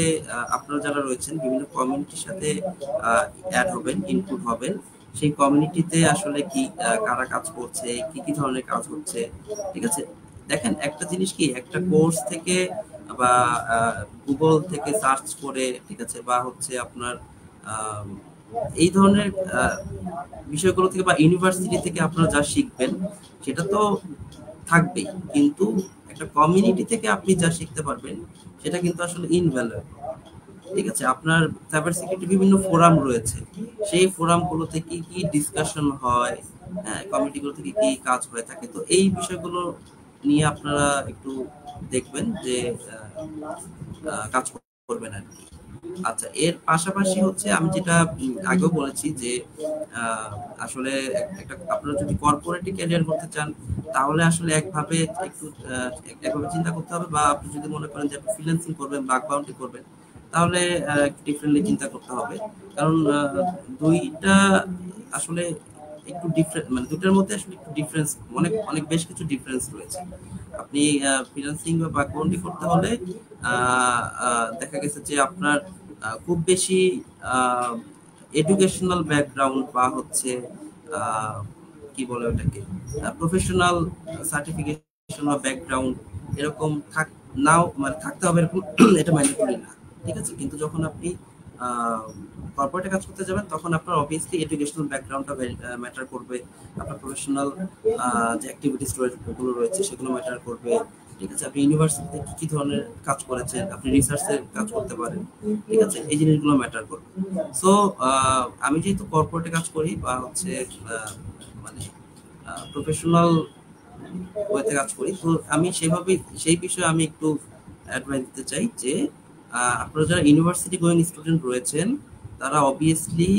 আপনারা যারা রয়েছেন বিভিন্ন কমিউনিটির সাথে অ্যাড হবেন, ইনপুট হবেন। সেই কমিউনিটিতে আসলে কি কারা কাজ করছে, কি কি ধরনের কাজ হচ্ছে, ঠিক আছে। দেখেন, একটা জিনিস কি, একটা কোর্স থেকে বা গুগল থেকে সার্চ করে, ঠিক আছে, বা হচ্ছে আপনার এই ধরনের বিষয়গুলো থেকে বা ইউনিভার্সিটি থেকে আপনারা যা শিখবেন সেটা তো থাকবেই, কিন্তু একটা কমিউনিটি থেকে আপনি যা শিখতে পারবেন সেটা কিন্তু আসলে ইনভ্যালুয়েবল, ঠিক আছে। আপনার সাইবার সিকিউরিটি বিভিন্ন ফোরাম রয়েছে, সেই ফোরামগুলোতে কি কি ডিসকাশন হয়, হ্যাঁ, কমিউনিটিগুলো থেকে কি কাজ হয়ে থাকে, তো এই বিষয়গুলো নিয়ে আপনারা একটু দেখবেন যে কাজ করবেন আর কি। আচ্ছা, এর পাশাপাশি হচ্ছে আমি যেটা আগেও বলেছি যে আসলে একটা আপনারা যদি কর্পোরেটে ক্যারিয়ার করতে চান তাহলে আসলে একভাবে একটু একভাবে চিন্তা করতে হবে, বা আপনি যদি মনে করেন যে আপনি ফ্রিল্যান্সিং করবেন, বাগ বাউন্ডি করবেন, তাহলে ডিফারেন্টলি চিন্তা করতে হবে। কারণ দুইটা আসলে একটু ডিফারেন্ট, মানে দুটার মধ্যে আসলে একটু ডিফারেন্স, অনেক অনেক বেশ কিছু ডিফারেন্স রয়েছে। আপনি ফ্রিল্যান্সিং বা বাগ বাউন্ডি করতে হলে দেখা গেছে যে আপনার খুব বেশি এডুকেশনাল ব্যাকগ্রাউন্ড বা হচ্ছে কি বলে ওটাকে, প্রফেশনাল সার্টিফিকেশন বা ব্যাকগ্রাউন্ড এরকম নাও, মানে থাকতে হবে এরকম এটা মাইন্ড করি না, ঠিক আছে। কিন্তু যখন আপনি কর্পোরেটে কাজ করতে যাবেন তখন আপনার অবভিয়াসলি এডুকেশনাল ব্যাকগ্রাউন্ডটা ম্যাটার করবে, আপনার প্রফেশনাল যে অ্যাক্টিভিটিস গুলো রয়েছে সেগুলো ম্যাটার করবে, ঠিক আছে। আপনি ইউনিভার্সিটিতে কি কি ধরনের কাজ করেছেন, আপনি রিসার্চের কাজ করতে পারেন, ঠিক আছে, এই জিনিসগুলো ম্যাটার করবে। সো আমি যেহেতু কর্পোরেটে কাজ করি বা হচ্ছে মানে প্রফেশনাল ওয়েতে কাজ করি, তো আমি সেভাবে সেই বিষয়ে আমি একটু অ্যাডভাইস দিতে চাই যে আপনারা যারা ইউনিভার্সিটি গোয়িং স্টুডেন্ট রয়েছেন তারা অবভিয়াসলি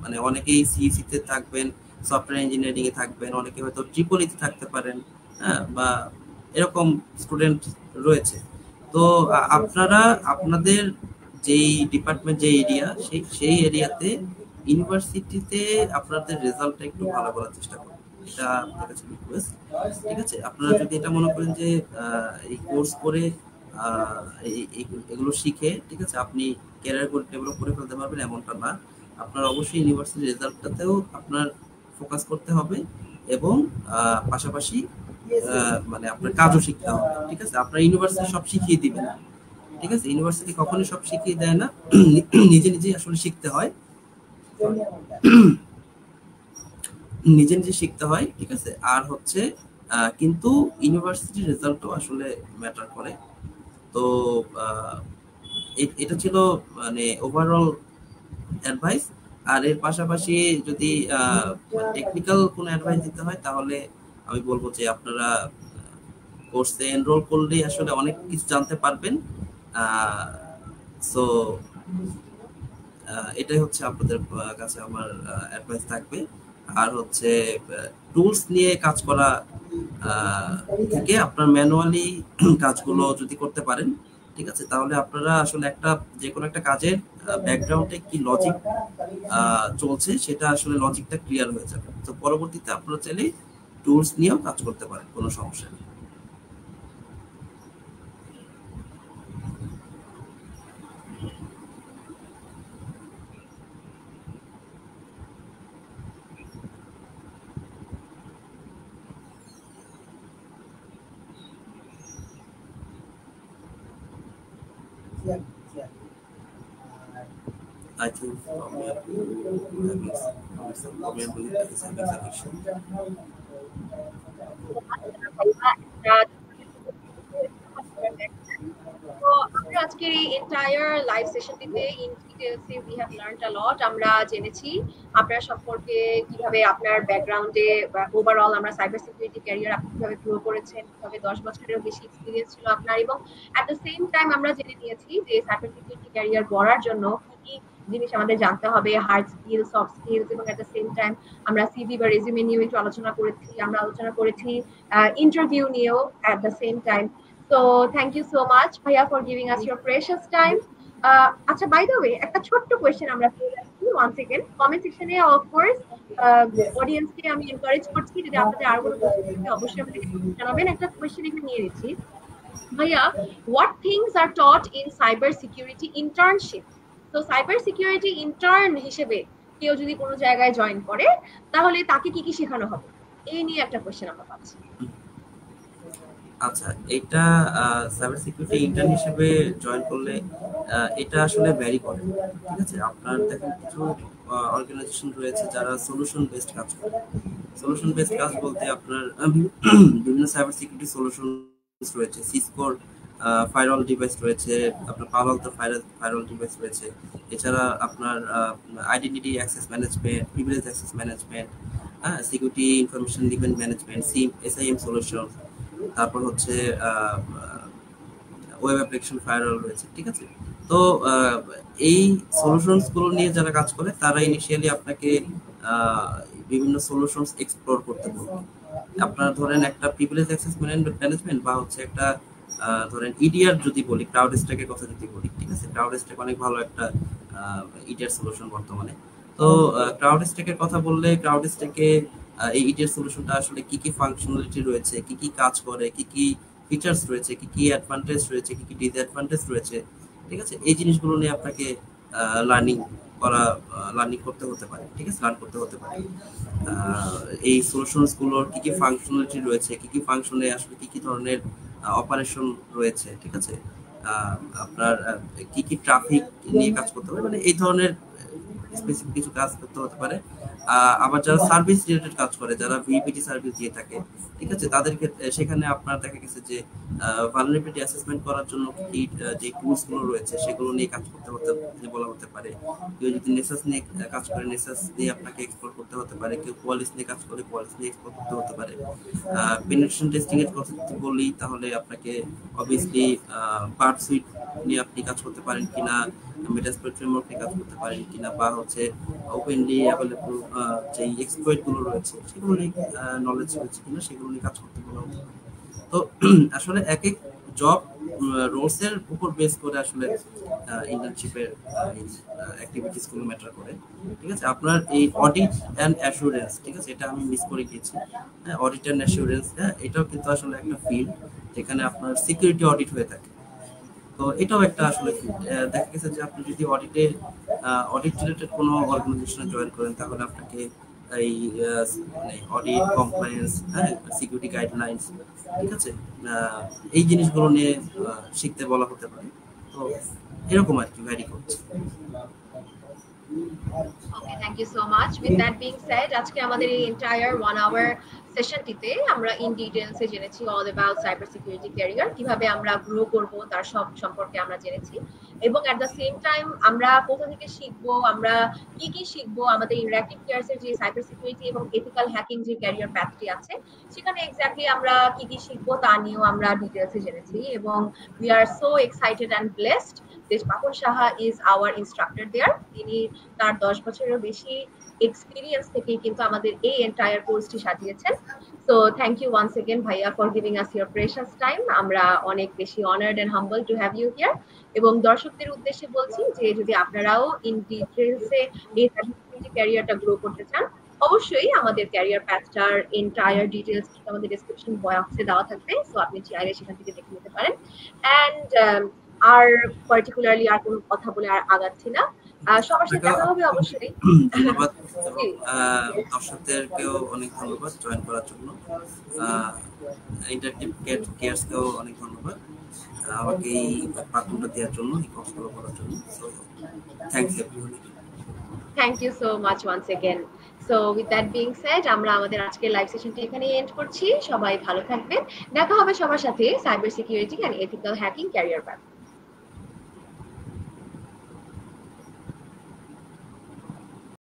মানে অনেকেই সিইসি তে থাকবেন, সফটওয়্যার ইঞ্জিনিয়ারিং এ থাকবেন, অনেকে হয়তো ট্রিপল ইতে থাকতে পারেন, হ্যাঁ, বা এরকম স্টুডেন্ট রয়েছে। তো আপনারা আপনাদের যেই ডিপার্টমেন্ট, যে এরিয়া, সেই এরিয়াতে ইউনিভার্সিটিতে আপনাদের রেজাল্টটা একটু ভালো করার চেষ্টা করুন, এটা আপনার কাছে রিকোয়েস্ট, ঠিক আছে। আপনারা যদি এটা মনে করেন যে এই কোর্স করে এগুলো শিখে, ঠিক আছে, আপনি ক্যারিয়ার ডেভেলপ করে ফেলতে পারবেন, এমনটা না। আপনার অবশ্যই ইউনিভার্সিটি রেজাল্টটাতেও আপনার ফোকাস করতে হবে, এবং পাশাপাশি মানে আপনার কাজও শিখতে হবে, ঠিক আছে। আপনার ইউনিভার্সিটি সব শিখিয়ে দিবে না, ঠিক আছে, ইউনিভার্সিটি কখনোই সব শিখিয়ে দেয় না, নিজে নিজেই আসলে শিখতে হয়। নিজে নিজে শিখতে হয়, ঠিক আছে। আর হচ্ছে কিন্তু ইউনিভার্সিটি রেজাল্টও আসলে ম্যাটার করে। তো আহ, এটা ছিল মানে ওভারঅল অ্যাডভাইস। আর এর পাশাপাশি যদি টেকনিক্যাল কোনো অ্যাডভাইস দিতে হয় তাহলে আমি বলবো যে আপনারা কোর্সে এনরোল করলেই আসলে অনেক কিছু জানতে পারবেন। সো এটাই হচ্ছে আপনাদের কাছে আমার অ্যাডভাইস থাকবে। আর হচ্ছে টুলস নিয়ে কাজ করা আহ, থেকে আপনার ম্যানুয়ালি কাজগুলো যদি করতে পারেন, ঠিক আছে, তাহলে আপনারা আসলে একটা যে কোনো একটা কাজের ব্যাকগ্রাউন্ডে কি লজিক চলছে সেটা আসলে লজিকটা ক্লিয়ার হয়ে যাবে। তো পরবর্তীতে আপনারা চাইলে টুলস নিয়েও কাজ করতে পারেন, কোনো সমস্যা নেই। I think some problem with his addiction. তো আমরা আজকের এই এন্টায়ার লাইভ সেশনটিতে ইন ডিটেইলসে we have learned a lot. আমরা জেনেছি আপনার সম্পর্কে, কিভাবে আপনার ব্যাকগ্রাউন্ডে ওভারঅল আমরা সাইবার সিকিউরিটি ক্যারিয়ার আপনি কিভাবে গ্রো করেছেন, কিভাবে 10 বছরেরও বেশি এক্সপেরিয়েন্স ছিল আপনার, এবং এট দ্য সেম টাইম আমরা জেনে নিয়েছি যে সাইবার সিকিউরিটি ক্যারিয়ার গড়ার জন্য কি কি জিনিস আমাদের জানতে হবে, হার্ড স্কিল, সফট স্কিলস, এবং এট দ্য সেম টাইম আমরা সিভি বা রেজিউমে নিয়েও একটু আলোচনা করেছি। আমরা আলোচনা করেছি ইন্টারভিউ নিয়েও at the same time. So thank you so much, Bhaiya, for giving us your precious time. আচ্ছা, by the way, একটা ছোট্ট কোয়েশ্চেন আমরা পেয়ে যাচ্ছি। ওয়ান সেকেন্ড, কমেন্ট সেকশনে অফ কোর্স অডিয়েন্সকে আমি এনকারেজ করছি, যদি আপনাদের আরো কোনো কোয়েশ্চেন থাকে অবশ্যই আমাদেরকে জানাবেন। একটা কোয়েশ্চেন এখানে নিয়ে নিচ্ছি। ভাইয়া, what things are taught in cyber security internship? তো সাইবার সিকিউরিটি ইন্টার্ন হিসেবে কেউ যদি কোনো জায়গায় জয়েন করে তাহলে তাকে কি কি শেখানো হবে, এই নিয়ে একটা কোয়েশ্চেন আমরা পাচ্ছি। আচ্ছা, এটা সাইবার সিকিউরিটি ইন্টার্ন হিসেবে জয়েন করলে এটা আসলে ভ্যারি করে, ঠিক আছে। আপনার দেখেন কিছু অর্গানাইজেশন রয়েছে যারা সলিউশন বেসড কাজ করে। সলিউশন বেসড কাজ বলতে আপনার বিভিন্ন সাইবার সিকিউরিটি সলিউশন রয়েছে, সিসকোর ফায়ারওয়াল ডিভাইস রয়েছে, আপনার পালো আলতো ফায়ারওয়াল ডিভাইস রয়েছে। এছাড়া আপনার identity access management, privilege access management, security information event management, SIM solution, তারপর হচ্ছে ওয়েব অ্যাপ্লিকেশন ফায়ারওয়াল রয়েছে, ঠিক আছে। তো এই সলিউশনস গুলো নিয়ে যারা কাজ করে তারা ইনিশিয়ালি আপনাকে বিভিন্ন সলিউশনস এক্সপ্লোর করতে বলবে। আপনার ধরেন একটা প্রিভিলেজ অ্যাক্সেস ম্যানেজমেন্ট বা হচ্ছে একটা ধরেন ইডিআর যদি বলি, ক্রাউড স্ট্যাকের কথা যদি বলি, ঠিক আছে, ক্রাউড স্ট্যাক অনেক ভালো একটা ইডিআর সলিউশন বর্তমানে। তো ক্রাউড স্ট্যাকের কথা বললে ক্রাউড স্ট্যাকে এই ইডিআর সলিউশনটা আসলে কি কি ফাংশনালিটি রয়েছে, কি কি কাজ করে, কি কি ফিচার্স রয়েছে, কি কি অ্যাডভান্টেজ রয়েছে, কি কি ডিসঅ্যাডভান্টেজ রয়েছে, ঠিক আছে, এই জিনিসগুলো নিয়ে আপনাকে লার্নিং লার্নিং করতে হতে পারে, ঠিক আছে, লার্ন করতে হতে পারে। এই সলিউশনস গুলোর কি কি ফাংশনালিটি রয়েছে, কি কি ফাংশনে আসলে কি কি ধরনের অপারেশন রয়েছে, ঠিক আছে, আপনার কি কি ট্রাফিক নিয়ে কাজ করতে হবে, মানে এই ধরনের স্পেসিফিক কিছু কাজ করতে হতে পারে। আবার যারা সার্ভিস রিলেটেড কাজ করে, যারা ভিপিটি সার্ভিস দিয়ে থাকে, ঠিক আছে, তাদের ক্ষেত্রে সেখানে আপনার দেখা গেছে যে ভালনারেবিলিটি অ্যাসেসমেন্ট করার জন্য কি যে টুলস গুলো রয়েছে সেগুলো নিয়ে কাজ করতে বলা হতে পারে। কেউ যদি নেসাস নিয়ে কাজ করে নেসাস নিয়ে আপনাকে এক্সপ্লোর করতে হতে পারে, কেউ কোয়ালিস নিয়ে কাজ করে কোয়ালিস নিয়ে এক্সপ্লোর করতে হতে পারে। পেনিট্রেশন টেস্টিং এর কথা যদি বলি তাহলে আপনাকে অবভিয়াসলি পার্ট সুইট নিয়ে আপনি কাজ করতে পারেন কিনা, মেটাস্প্লয়েট ফ্রেমওয়ার্ক নিয়ে কাজ করতে পারেন কিনা, বা হচ্ছে ওপেনলি অ্যাভেলেবল যে এক্সপ্লয়েট গুলো রয়েছে সেগুলো নিয়ে নলেজ রয়েছে কিনা সেগুলো নিয়ে কাজ করতে বলা হতে পারে। তো আসলে এক এক জব রোলস এর উপর বেস করে আসলে ইন্টার্নশিপের অ্যাক্টিভিটিস গুলো ম্যাটার করে, ঠিক আছে। আপনার এই অডিট অ্যান্ড অ্যাসুরেন্স, ঠিক আছে, এটা আমি মিস করে গিয়েছি। অডিট অ্যান্ড অ্যাসুরেন্স, এটাও কিন্তু আসলে একটা ফিল্ড যেখানে আপনার সিকিউরিটি অডিট হয়ে থাকে। তো এটাও একটা আসলে দেখা গেছে যে আপনি যদি অডিট রিলেটেড কোনো অর্গানাইজেশনে জয়েন করেন তাহলে আপনাকে এই মানে অডিট কমপ্লায়েন্স, সিকিউরিটি গাইডলাইন্স, ঠিক আছে, এই জিনিসগুলো নিয়ে শিখতে বলা হতে পারে। তো এরকম আর কি ভ্যারি করছে। Okay, thank you so much. With that being said, আজকে আমাদের এই entire 1 hour সেশনটিতে আমরা ইন ডিটেইলসে জেনেছি all about cyber security career, কিভাবে আমরা গ্রো করব তার সব সম্পর্কে আমরা জেনেছি, এবং এট দ্য সেম টাইম আমরা কোথা থেকে শিখবো, আমরা কি কি শিখবো, আমাদের ইন্টারঅ্যাক্টিভ কেয়ারসের যে সাইবার সিকিউরিটি এবং এথিক্যাল হ্যাকিং যে ক্যারিয়ার প্যাথটি আছে সেখানে এক্স্যাক্টলি আমরা কি কি শিখবো তা নিয়েও আমরা ডিটেইলসে জেনেছি। এবং we are so excited and blessed that Papun Saha is our instructor there. তিনি তার 10 বছরেরও বেশি এক্সপেরিয়েন্স থেকে কিন্তু আমাদের এই এন্টায়ার কোর্সটি সাজিয়েছেন। So thank you once again ভাইয়া for giving us your precious time. আমরা অনেক বেশি honoured and humble to have you here. এবং দর্শকদের উদ্দেশ্যে বলছি যে যদি আপনারাও ইন ডিটেইলসে এই সার্টিফিকেট ক্যারিয়ারটা গ্রো করতে চান, অবশ্যই আমাদের ক্যারিয়ার প্যাথটার এন্টায়ার ডিটেইলস আমাদের ডেসক্রিপশন বক্সে দেওয়া থাকবে, সো আপনি চাইলে সেখান থেকে দেখে নিতে পারেন। অ্যান্ড আর পার্টিকুলারলি আর কোনো কথা বলে আর আগাচ্ছি না, সবার সাথে দেখা হবে অবশ্যই। ধন্যবাদ দর্শকদেরকেও অনেক ধন্যবাদ জয়েন করার জন্য, ইন্টারঅ্যাক্টিভ কেয়ারসকেও অনেক ধন্যবাদ আমাকে এই প্ল্যাটফর্মটা দেওয়ার জন্য, এই কষ্টগুলো করার জন্য। So thanks everyone. Thank you so much once again. So with that being said আমরা আমাদের আজকের লাইভ সেশনটি এখানে এন্ড করছি। সবাই ভালো থাকবেন, দেখা হবে সবার সাথে cyber security and ethical hacking career path.